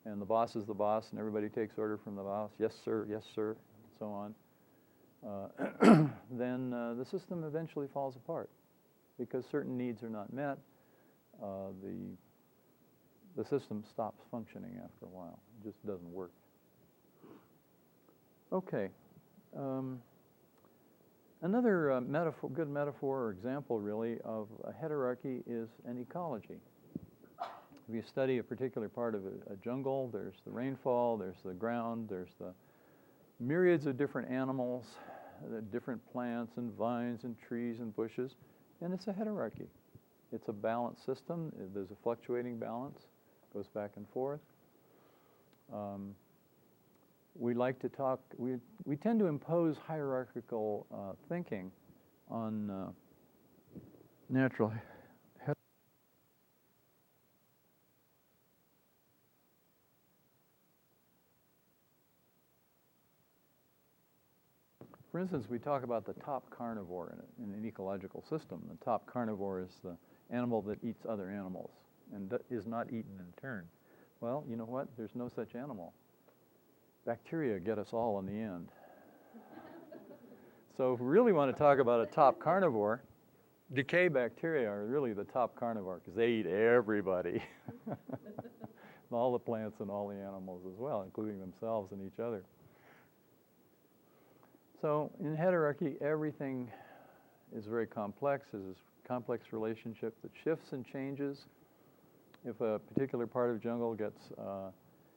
Speaker 1: and the boss is the boss, and everybody takes order from the boss, yes, sir, and so on, then the system eventually falls apart because certain needs are not met. The system stops functioning after a while. It just doesn't work. Okay. Another good metaphor or example, really, of a hierarchy is an ecology. If you study a particular part of a jungle, there's the rainfall, there's the ground, there's the myriads of different animals, the different plants and vines and trees and bushes, and it's a hierarchy. It's a balanced system. There's a fluctuating balance, goes back and forth. We like to talk, we tend to impose hierarchical thinking on natural. For instance, we talk about the top carnivore in an ecological system. The top carnivore is the animal that eats other animals and is not eaten in turn. Well, you know what? There's no such animal. Bacteria get us all in the end. So if we really want to talk about a top carnivore, decay bacteria are really the top carnivore because they eat everybody. All the plants and all the animals as well, including themselves and each other. So in hierarchy, everything is very complex. There's this complex relationship that shifts and changes. If a particular part of the jungle gets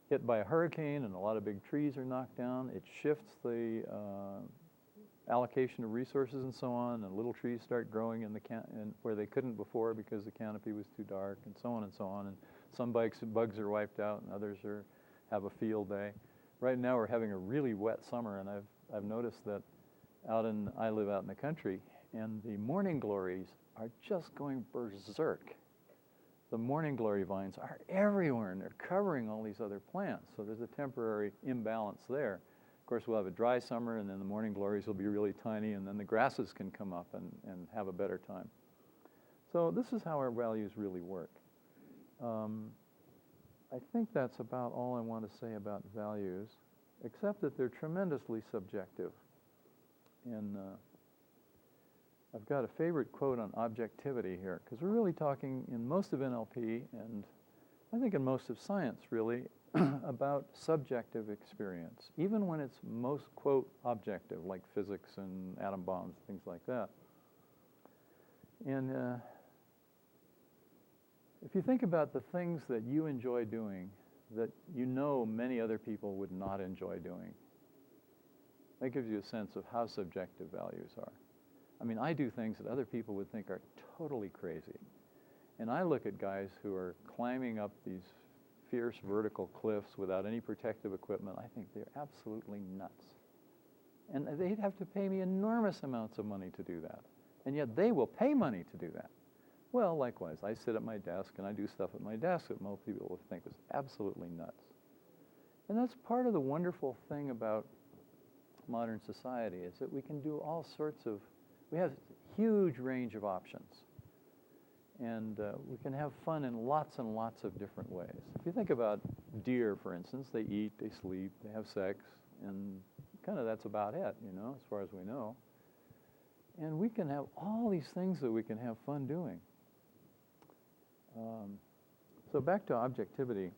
Speaker 1: hit by a hurricane and a lot of big trees are knocked down, it shifts the allocation of resources and so on, and little trees start growing in where they couldn't before because the canopy was too dark, and so on and so on. And some bugs are wiped out, and others have a field day. Right now we're having a really wet summer, and I've noticed that I live out in the country, and the morning glories are just going berserk. The morning glory vines are everywhere, and they're covering all these other plants. So there's a temporary imbalance there. Of course, we'll have a dry summer, and then the morning glories will be really tiny, and then the grasses can come up and have a better time. So this is how our values really work. I think that's about all I want to say about values, except that they're tremendously subjective. And I've got a favorite quote on objectivity here, because we're really talking in most of NLP, and I think in most of science really, about subjective experience, even when it's most, quote, objective, like physics and atom bombs, things like that. And if you think about the things that you enjoy doing that you know many other people would not enjoy doing, that gives you a sense of how subjective values are. I mean, I do things that other people would think are totally crazy. And I look at guys who are climbing up these fierce vertical cliffs without any protective equipment. I think they're absolutely nuts. And they'd have to pay me enormous amounts of money to do that. And yet they will pay money to do that. Well, likewise, I sit at my desk and I do stuff at my desk that most people would think is absolutely nuts. And that's part of the wonderful thing about modern society, is that we can do all sorts of, we have a huge range of options. And we can have fun in lots and lots of different ways. If you think about deer, for instance, they eat, they sleep, they have sex, and kind of that's about it, you know, as far as we know. And we can have all these things that we can have fun doing. So back to objectivity.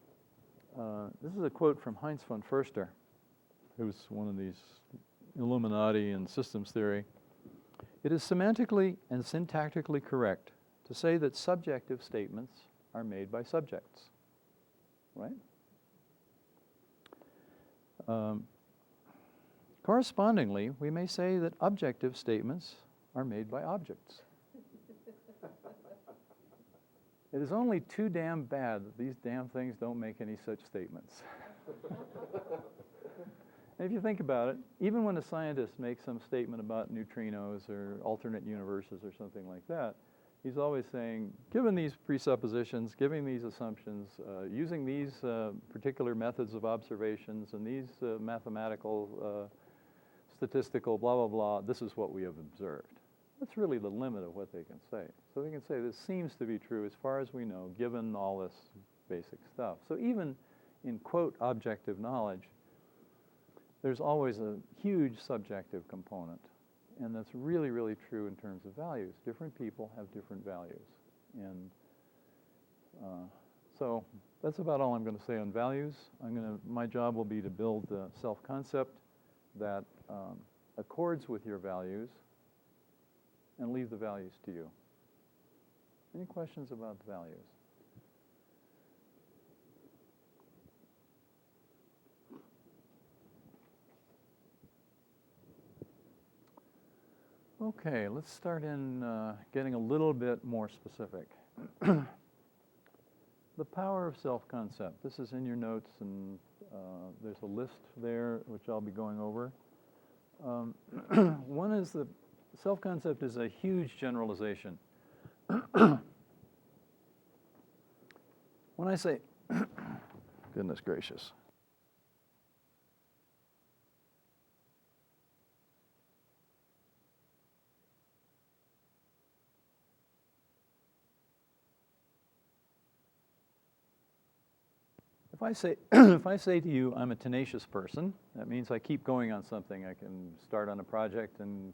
Speaker 1: This is a quote from Heinz von Förster, who's one of these Illuminati and systems theory. It is semantically and syntactically correct to say that subjective statements are made by subjects, right? Correspondingly, we may say that objective statements are made by objects. It is only too damn bad that these damn things don't make any such statements. And if you think about it, even when a scientist makes some statement about neutrinos or alternate universes or something like that, he's always saying, given these presuppositions, giving these assumptions, using these particular methods of observations and these mathematical, statistical, blah, blah, blah, this is what we have observed. That's really the limit of what they can say. So they can say this seems to be true as far as we know, given all this basic stuff. So even in, quote, objective knowledge, there's always a huge subjective component. And that's really, really true in terms of values. Different people have different values. And so that's about all I'm going to say on values. My job will be to build a self-concept that accords with your values and leave the values to you. Any questions about the values? Okay, let's start in getting a little bit more specific. The power of self-concept. This is in your notes, and there's a list there which I'll be going over. One is the self-concept is a huge generalization. When I say, goodness gracious. If I say to you, I'm a tenacious person, that means I keep going on something. I can start on a project and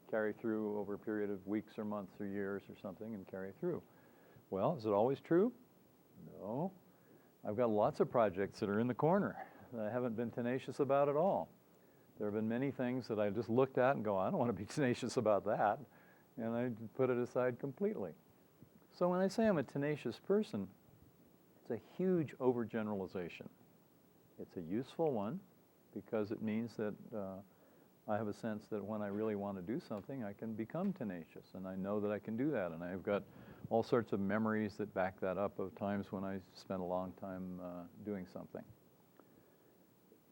Speaker 1: carry through over a period of weeks or months or years or something and carry through. Well, is it always true? No. I've got lots of projects that are in the corner that I haven't been tenacious about at all. There have been many things that I just looked at and go, I don't want to be tenacious about that, and I put it aside completely. So when I say I'm a tenacious person, it's a huge overgeneralization. It's a useful one because it means that I have a sense that when I really want to do something, I can become tenacious, and I know that I can do that, and I've got all sorts of memories that back that up of times when I spent a long time doing something.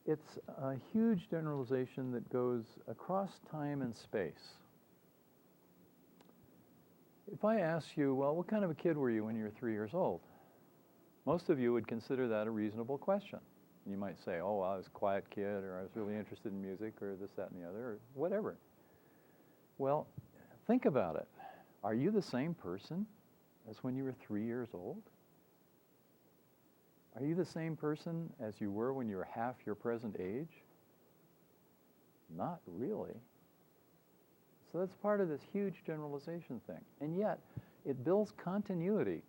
Speaker 1: It's a huge generalization that goes across time and space. If I ask you, well, what kind of a kid were you when you were 3 years old? Most of you would consider that a reasonable question. You might say, oh, well, I was a quiet kid, or I was really interested in music, or this, that, and the other, or whatever. Well, think about it. Are you the same person as when you were 3 years old? Are you the same person as you were when you were half your present age? Not really. So that's part of this huge generalization thing. And yet, it builds continuity.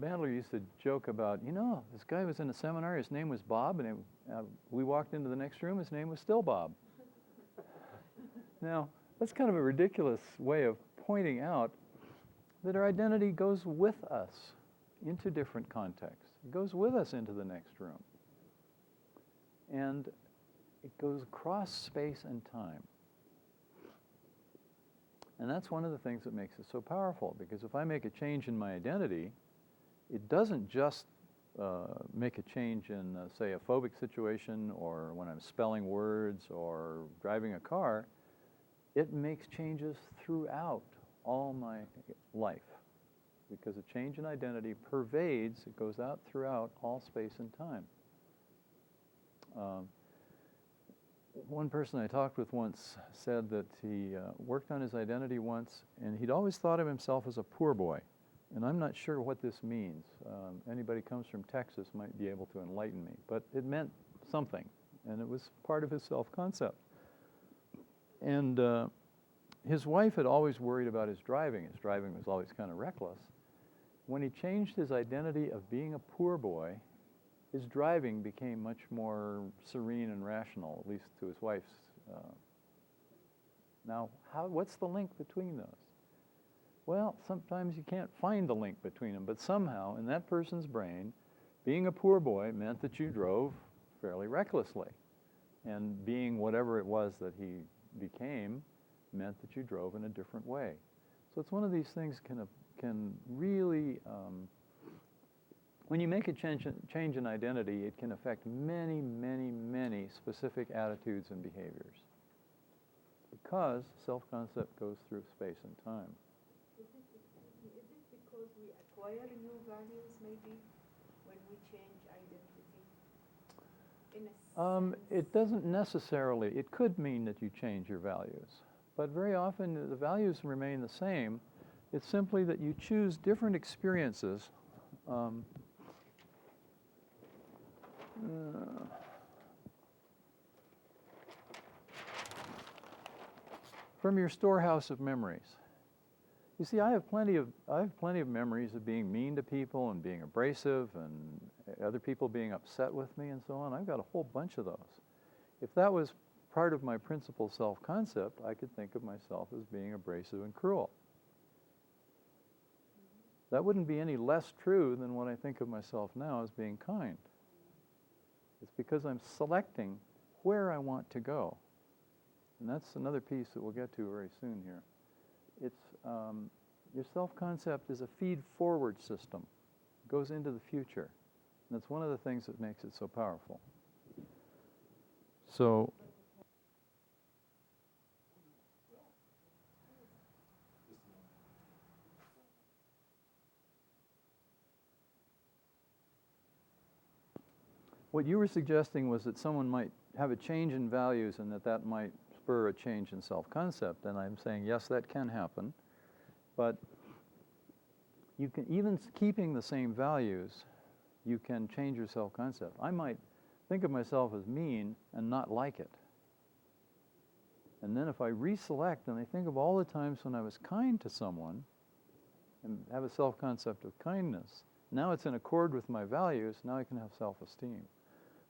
Speaker 1: Bandler used to joke about, you know, this guy was in a seminar, his name was Bob, and we walked into the next room, his name was still Bob. Now, that's kind of a ridiculous way of pointing out that our identity goes with us into different contexts. It goes with us into the next room. And it goes across space and time. And that's one of the things that makes it so powerful, because if I make a change in my identity, it doesn't just make a change in, say, a phobic situation, or when I'm spelling words or driving a car, it makes changes throughout all my life, because a change in identity pervades, it goes out throughout all space and time. One person I talked with once said that he worked on his identity once, and he'd always thought of himself as a poor boy. And I'm not sure what this means. Anybody comes from Texas might be able to enlighten me. But it meant something, and it was part of his self-concept. And his wife had always worried about his driving. His driving was always kind of reckless. When he changed his identity of being a poor boy, his driving became much more serene and rational, at least to his wife's. Now, what's the link between those? Well, sometimes you can't find the link between them, but somehow in that person's brain, being a poor boy meant that you drove fairly recklessly. And being whatever it was that he became meant that you drove in a different way. So it's one of these things can really, when you make a change in identity, it can affect many, many, many specific attitudes and behaviors, because self-concept goes through space and time.
Speaker 3: Is it because we acquire new values maybe when we change identity? In a sense?
Speaker 1: It doesn't necessarily. It could mean that you change your values, but very often the values remain the same. It's simply that you choose different experiences. From your storehouse of memories. You see, I have plenty of memories of being mean to people and being abrasive and other people being upset with me and so on. I've got a whole bunch of those. If that was part of my principal self-concept, I could think of myself as being abrasive and cruel. That wouldn't be any less true than what I think of myself now as being kind. It's because I'm selecting where I want to go. And that's another piece that we'll get to very soon here. It's, your self-concept is a feed-forward system. It goes into the future. And that's one of the things that makes it so powerful. So, what you were suggesting was that someone might have a change in values and that might spur a change in self-concept. And I'm saying, yes, that can happen. But you can, even keeping the same values, you can change your self-concept. I might think of myself as mean and not like it. And then if I reselect and I think of all the times when I was kind to someone and have a self-concept of kindness, now it's in accord with my values, now I can have self-esteem.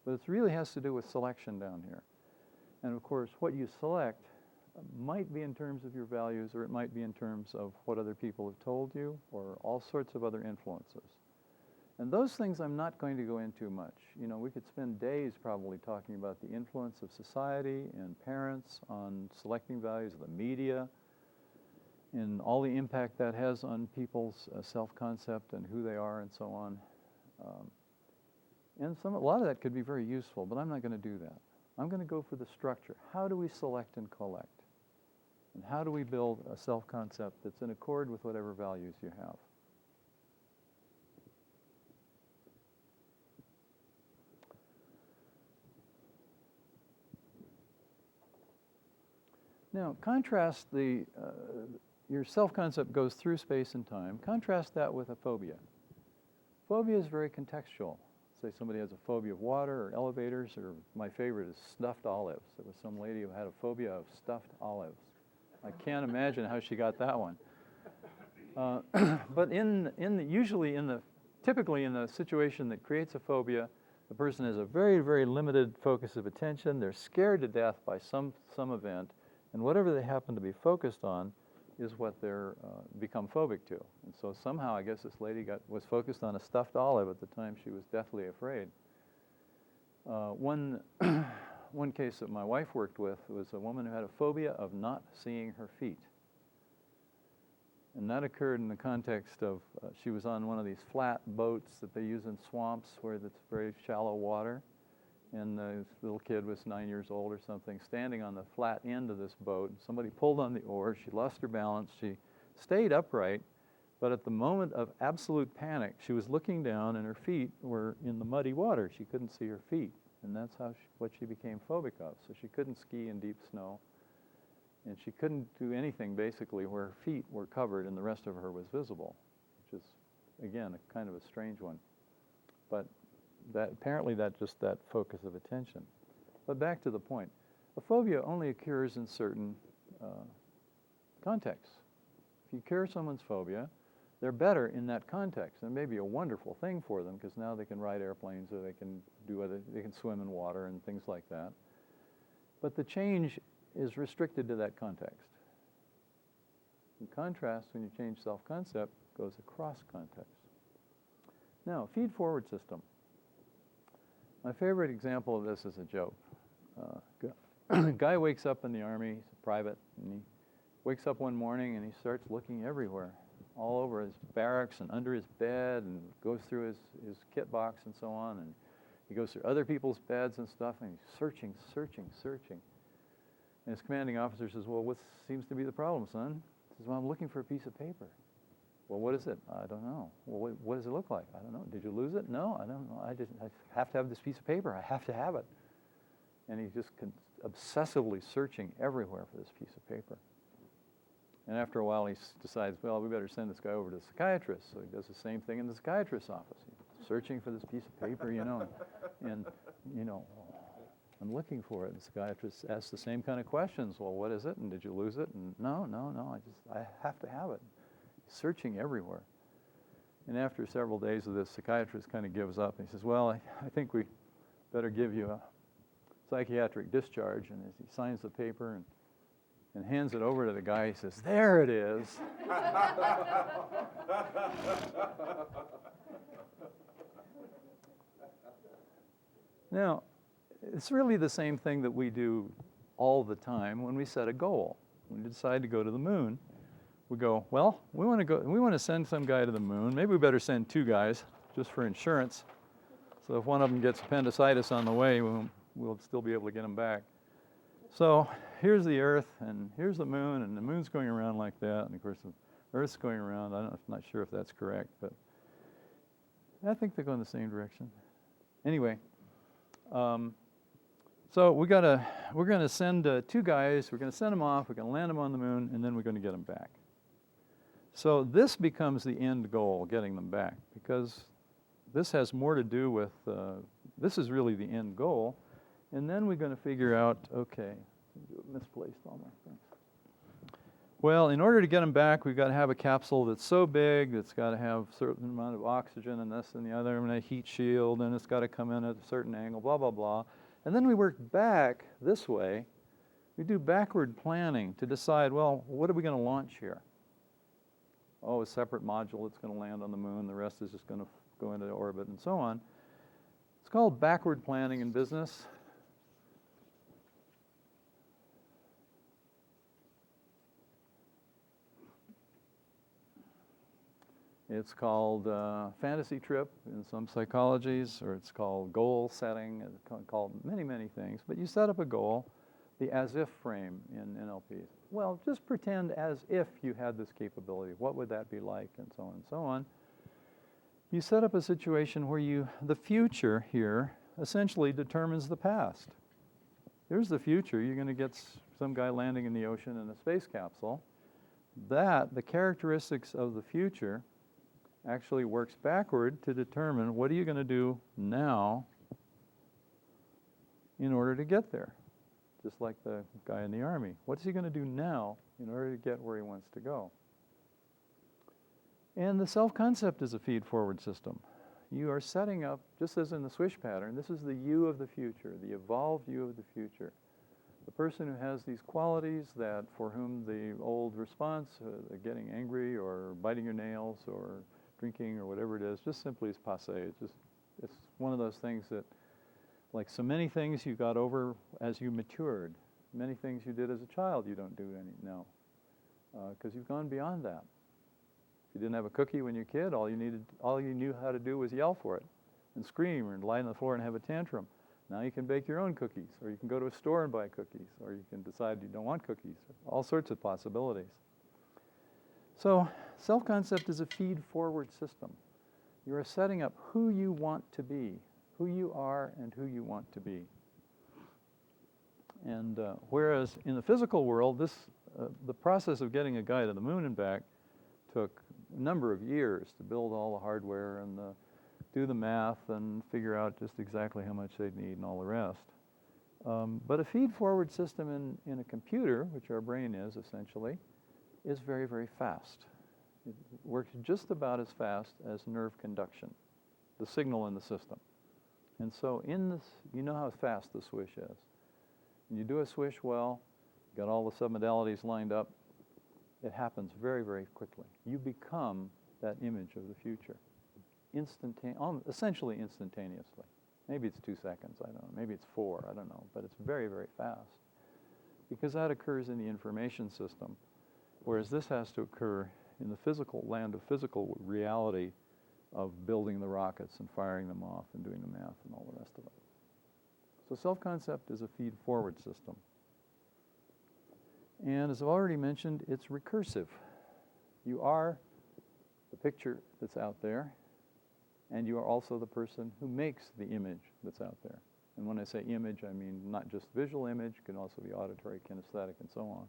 Speaker 1: But it really has to do with selection down here. And of course, what you select might be in terms of your values, or it might be in terms of what other people have told you, or all sorts of other influences. And those things I'm not going to go into much. You know, we could spend days probably talking about the influence of society and parents on selecting values, of the media, and all the impact that has on people's self-concept and who they are and so on. And a lot of that could be very useful, but I'm not going to do that. I'm going to go for the structure. How do we select and collect? And how do we build a self-concept that's in accord with whatever values you have? Now, contrast your self-concept goes through space and time. Contrast that with a phobia. Phobia is very contextual. Say somebody has a phobia of water or elevators, or my favorite is stuffed olives. There was some lady who had a phobia of stuffed olives. I can't imagine how she got that one. But typically in the situation that creates a phobia, the person has a very, very limited focus of attention. They're scared to death by some event, and whatever they happen to be focused on is what they're become phobic to. And so somehow I guess this lady was focused on a stuffed olive at the time she was deathly afraid. One case that my wife worked with was a woman who had a phobia of not seeing her feet. And that occurred in the context of, she was on one of these flat boats that they use in swamps where it's very shallow water. And this little kid was 9 years old or something, standing on the flat end of this boat. Somebody pulled on the oar. She lost her balance. She stayed upright, but at the moment of absolute panic, she was looking down and her feet were in the muddy water. She couldn't see her feet, and that's what she became phobic of. So she couldn't ski in deep snow, and she couldn't do anything basically where her feet were covered and the rest of her was visible, which is, again, a kind of a strange one. But apparently that focus of attention. But back to the point, a phobia only occurs in certain contexts. If you cure someone's phobia, they're better in that context. It may be a wonderful thing for them because now they can ride airplanes or they can swim in water and things like that. But the change is restricted to that context. In contrast, when you change self-concept, it goes across context. Now, feed-forward system. My favorite example of this is a joke. A guy wakes up in the Army, he's a private, and he wakes up one morning and he starts looking everywhere, all over his barracks and under his bed, and goes through his kit box and so on, and he goes through other people's beds and stuff, and he's searching. And his commanding officer says, "Well, what seems to be the problem, son?" He says, "Well, I'm looking for a piece of paper." "Well, what is it?" "I don't know." "Well, what does it look like?" "I don't know." "Did you lose it?" "No, I don't know. I have to have this piece of paper. I have to have it." And he's just obsessively searching everywhere for this piece of paper. And after a while, he decides, well, we better send this guy over to the psychiatrist. So he does the same thing in the psychiatrist's office. He's searching for this piece of paper, and I'm looking for it. The psychiatrist asks the same kind of questions. Well, what is it? And did you lose it? And no, I have to have it. He's searching everywhere. And after several days of this, the psychiatrist kind of gives up. And he says, well, I think we better give you a psychiatric discharge. And as he signs the paper and hands it over to the guy, he says, there it is. Now, it's really the same thing that we do all the time when we set a goal. When we decide to go to the moon, we go, well, we want to send some guy to the moon. Maybe we better send two guys just for insurance. So if one of them gets appendicitis on the way, we'll still be able to get him back. So here's the Earth, and here's the moon, and the moon's going around like that, and of course the Earth's going around. I'm not sure if that's correct, but I think they go in the same direction. Anyway, so we're going to send two guys. We're going to send them off. We're going to land them on the moon, and then we're going to get them back. So this becomes the end goal, getting them back, because this has more to do with, this is really the end goal. And then we're going to figure out, okay, misplaced all my things. Well, in order to get them back, we've got to have a capsule that's so big, it's got to have a certain amount of oxygen and this and the other, and a heat shield, and it's got to come in at a certain angle, blah, blah, blah. And then we work back this way. We do backward planning to decide, well, what are we going to launch here? Oh, a separate module that's going to land on the moon. The rest is just going to go into orbit and so on. It's called backward planning in business. It's called fantasy trip in some psychologies, or it's called goal setting. It's called many, many things. But you set up a goal, the as-if frame in NLP. Well, just pretend as if you had this capability. What would that be like, and so on and so on. You set up a situation where the future here essentially determines the past. Here's the future. You're going to get some guy landing in the ocean in a space capsule. The characteristics of the future actually works backward to determine what are you going to do now in order to get there. Just like the guy in the Army. What's he going to do now in order to get where he wants to go? And the self-concept is a feed-forward system. You are setting up, just as in the swish pattern, this is the you of the future, the evolved you of the future. The person who has these qualities that for whom the old response, getting angry or biting your nails or drinking or whatever it is, just simply is passé. It's one of those things that, like so many things you got over as you matured. Many things you did as a child you don't do any now, because you've gone beyond that. If you didn't have a cookie when you were a kid, all you knew how to do was yell for it and scream or lie on the floor and have a tantrum. Now you can bake your own cookies, or you can go to a store and buy cookies, or you can decide you don't want cookies, all sorts of possibilities. So self-concept is a feed-forward system. You are setting up who you want to be, who you are and who you want to be. And whereas in the physical world, the process of getting a guy to the moon and back took a number of years to build all the hardware and do the math and figure out just exactly how much they'd need and all the rest. But a feed-forward system in a computer, which our brain is essentially, is very, very fast. It works just about as fast as nerve conduction, the signal in the system. And so in this, you know how fast the swish is. When you do a swish well, got all the submodalities lined up, it happens very, very quickly. You become that image of the future, essentially instantaneously. Maybe it's 2 seconds, I don't know. Maybe it's 4, I don't know. But it's very, very fast because that occurs in the information system, whereas this has to occur in the physical land of physical reality of building the rockets and firing them off and doing the math and all the rest of it. So self-concept is a feed-forward system. And as I've already mentioned, it's recursive. You are the picture that's out there, and you are also the person who makes the image that's out there. And when I say image, I mean not just visual image, it can also be auditory, kinesthetic, and so on.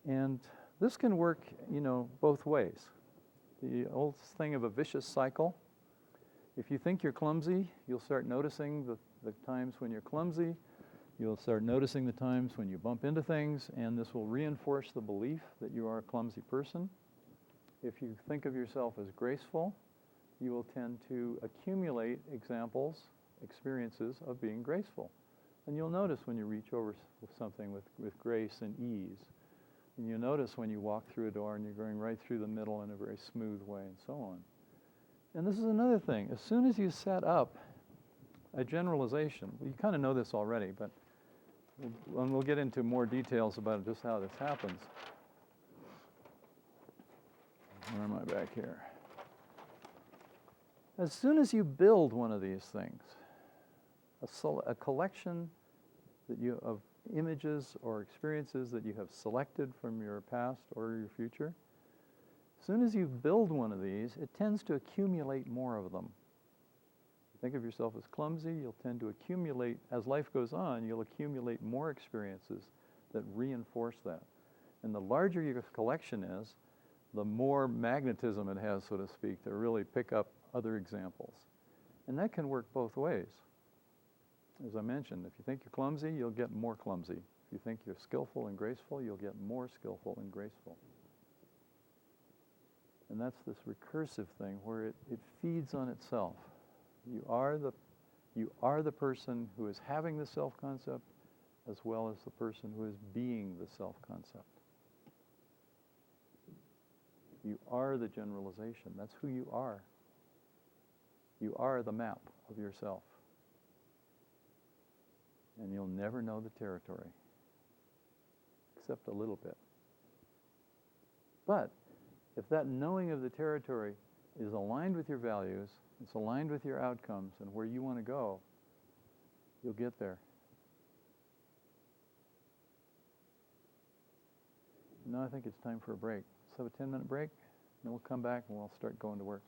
Speaker 1: And this can work, both ways. The old thing of a vicious cycle. If you think you're clumsy, you'll start noticing the times when you're clumsy. You'll start noticing the times when you bump into things, and this will reinforce the belief that you are a clumsy person. If you think of yourself as graceful, you will tend to accumulate experiences of being graceful. And you'll notice when you reach over something with grace and ease. And you'll notice when you walk through a door and you're going right through the middle in a very smooth way and so on. And this is another thing. As soon as you set up a generalization, you kind of know this already, but we'll get into more details about just how this happens. Where am I back here? As soon as you build one of these things, a collection of images or experiences that you have selected from your past or your future, as soon as you build one of these, it tends to accumulate more of them. Think of yourself as clumsy, you'll tend to accumulate, as life goes on, you'll accumulate more experiences that reinforce that. And the larger your collection is, the more magnetism it has, so to speak, to really pick up other examples. And that can work both ways. As I mentioned, if you think you're clumsy, you'll get more clumsy. If you think you're skillful and graceful, you'll get more skillful and graceful. And that's this recursive thing where it feeds on itself. You are the person who is having the self-concept as well as the person who is being the self-concept. You are the generalization. That's who you are. You are the map of yourself. And you'll never know the territory, except a little bit. But if that knowing of the territory is aligned with your values, it's aligned with your outcomes and where you want to go, you'll get there. Now I think it's time for a break. Let's have a 10-minute break, and then we'll come back and we'll start going to work.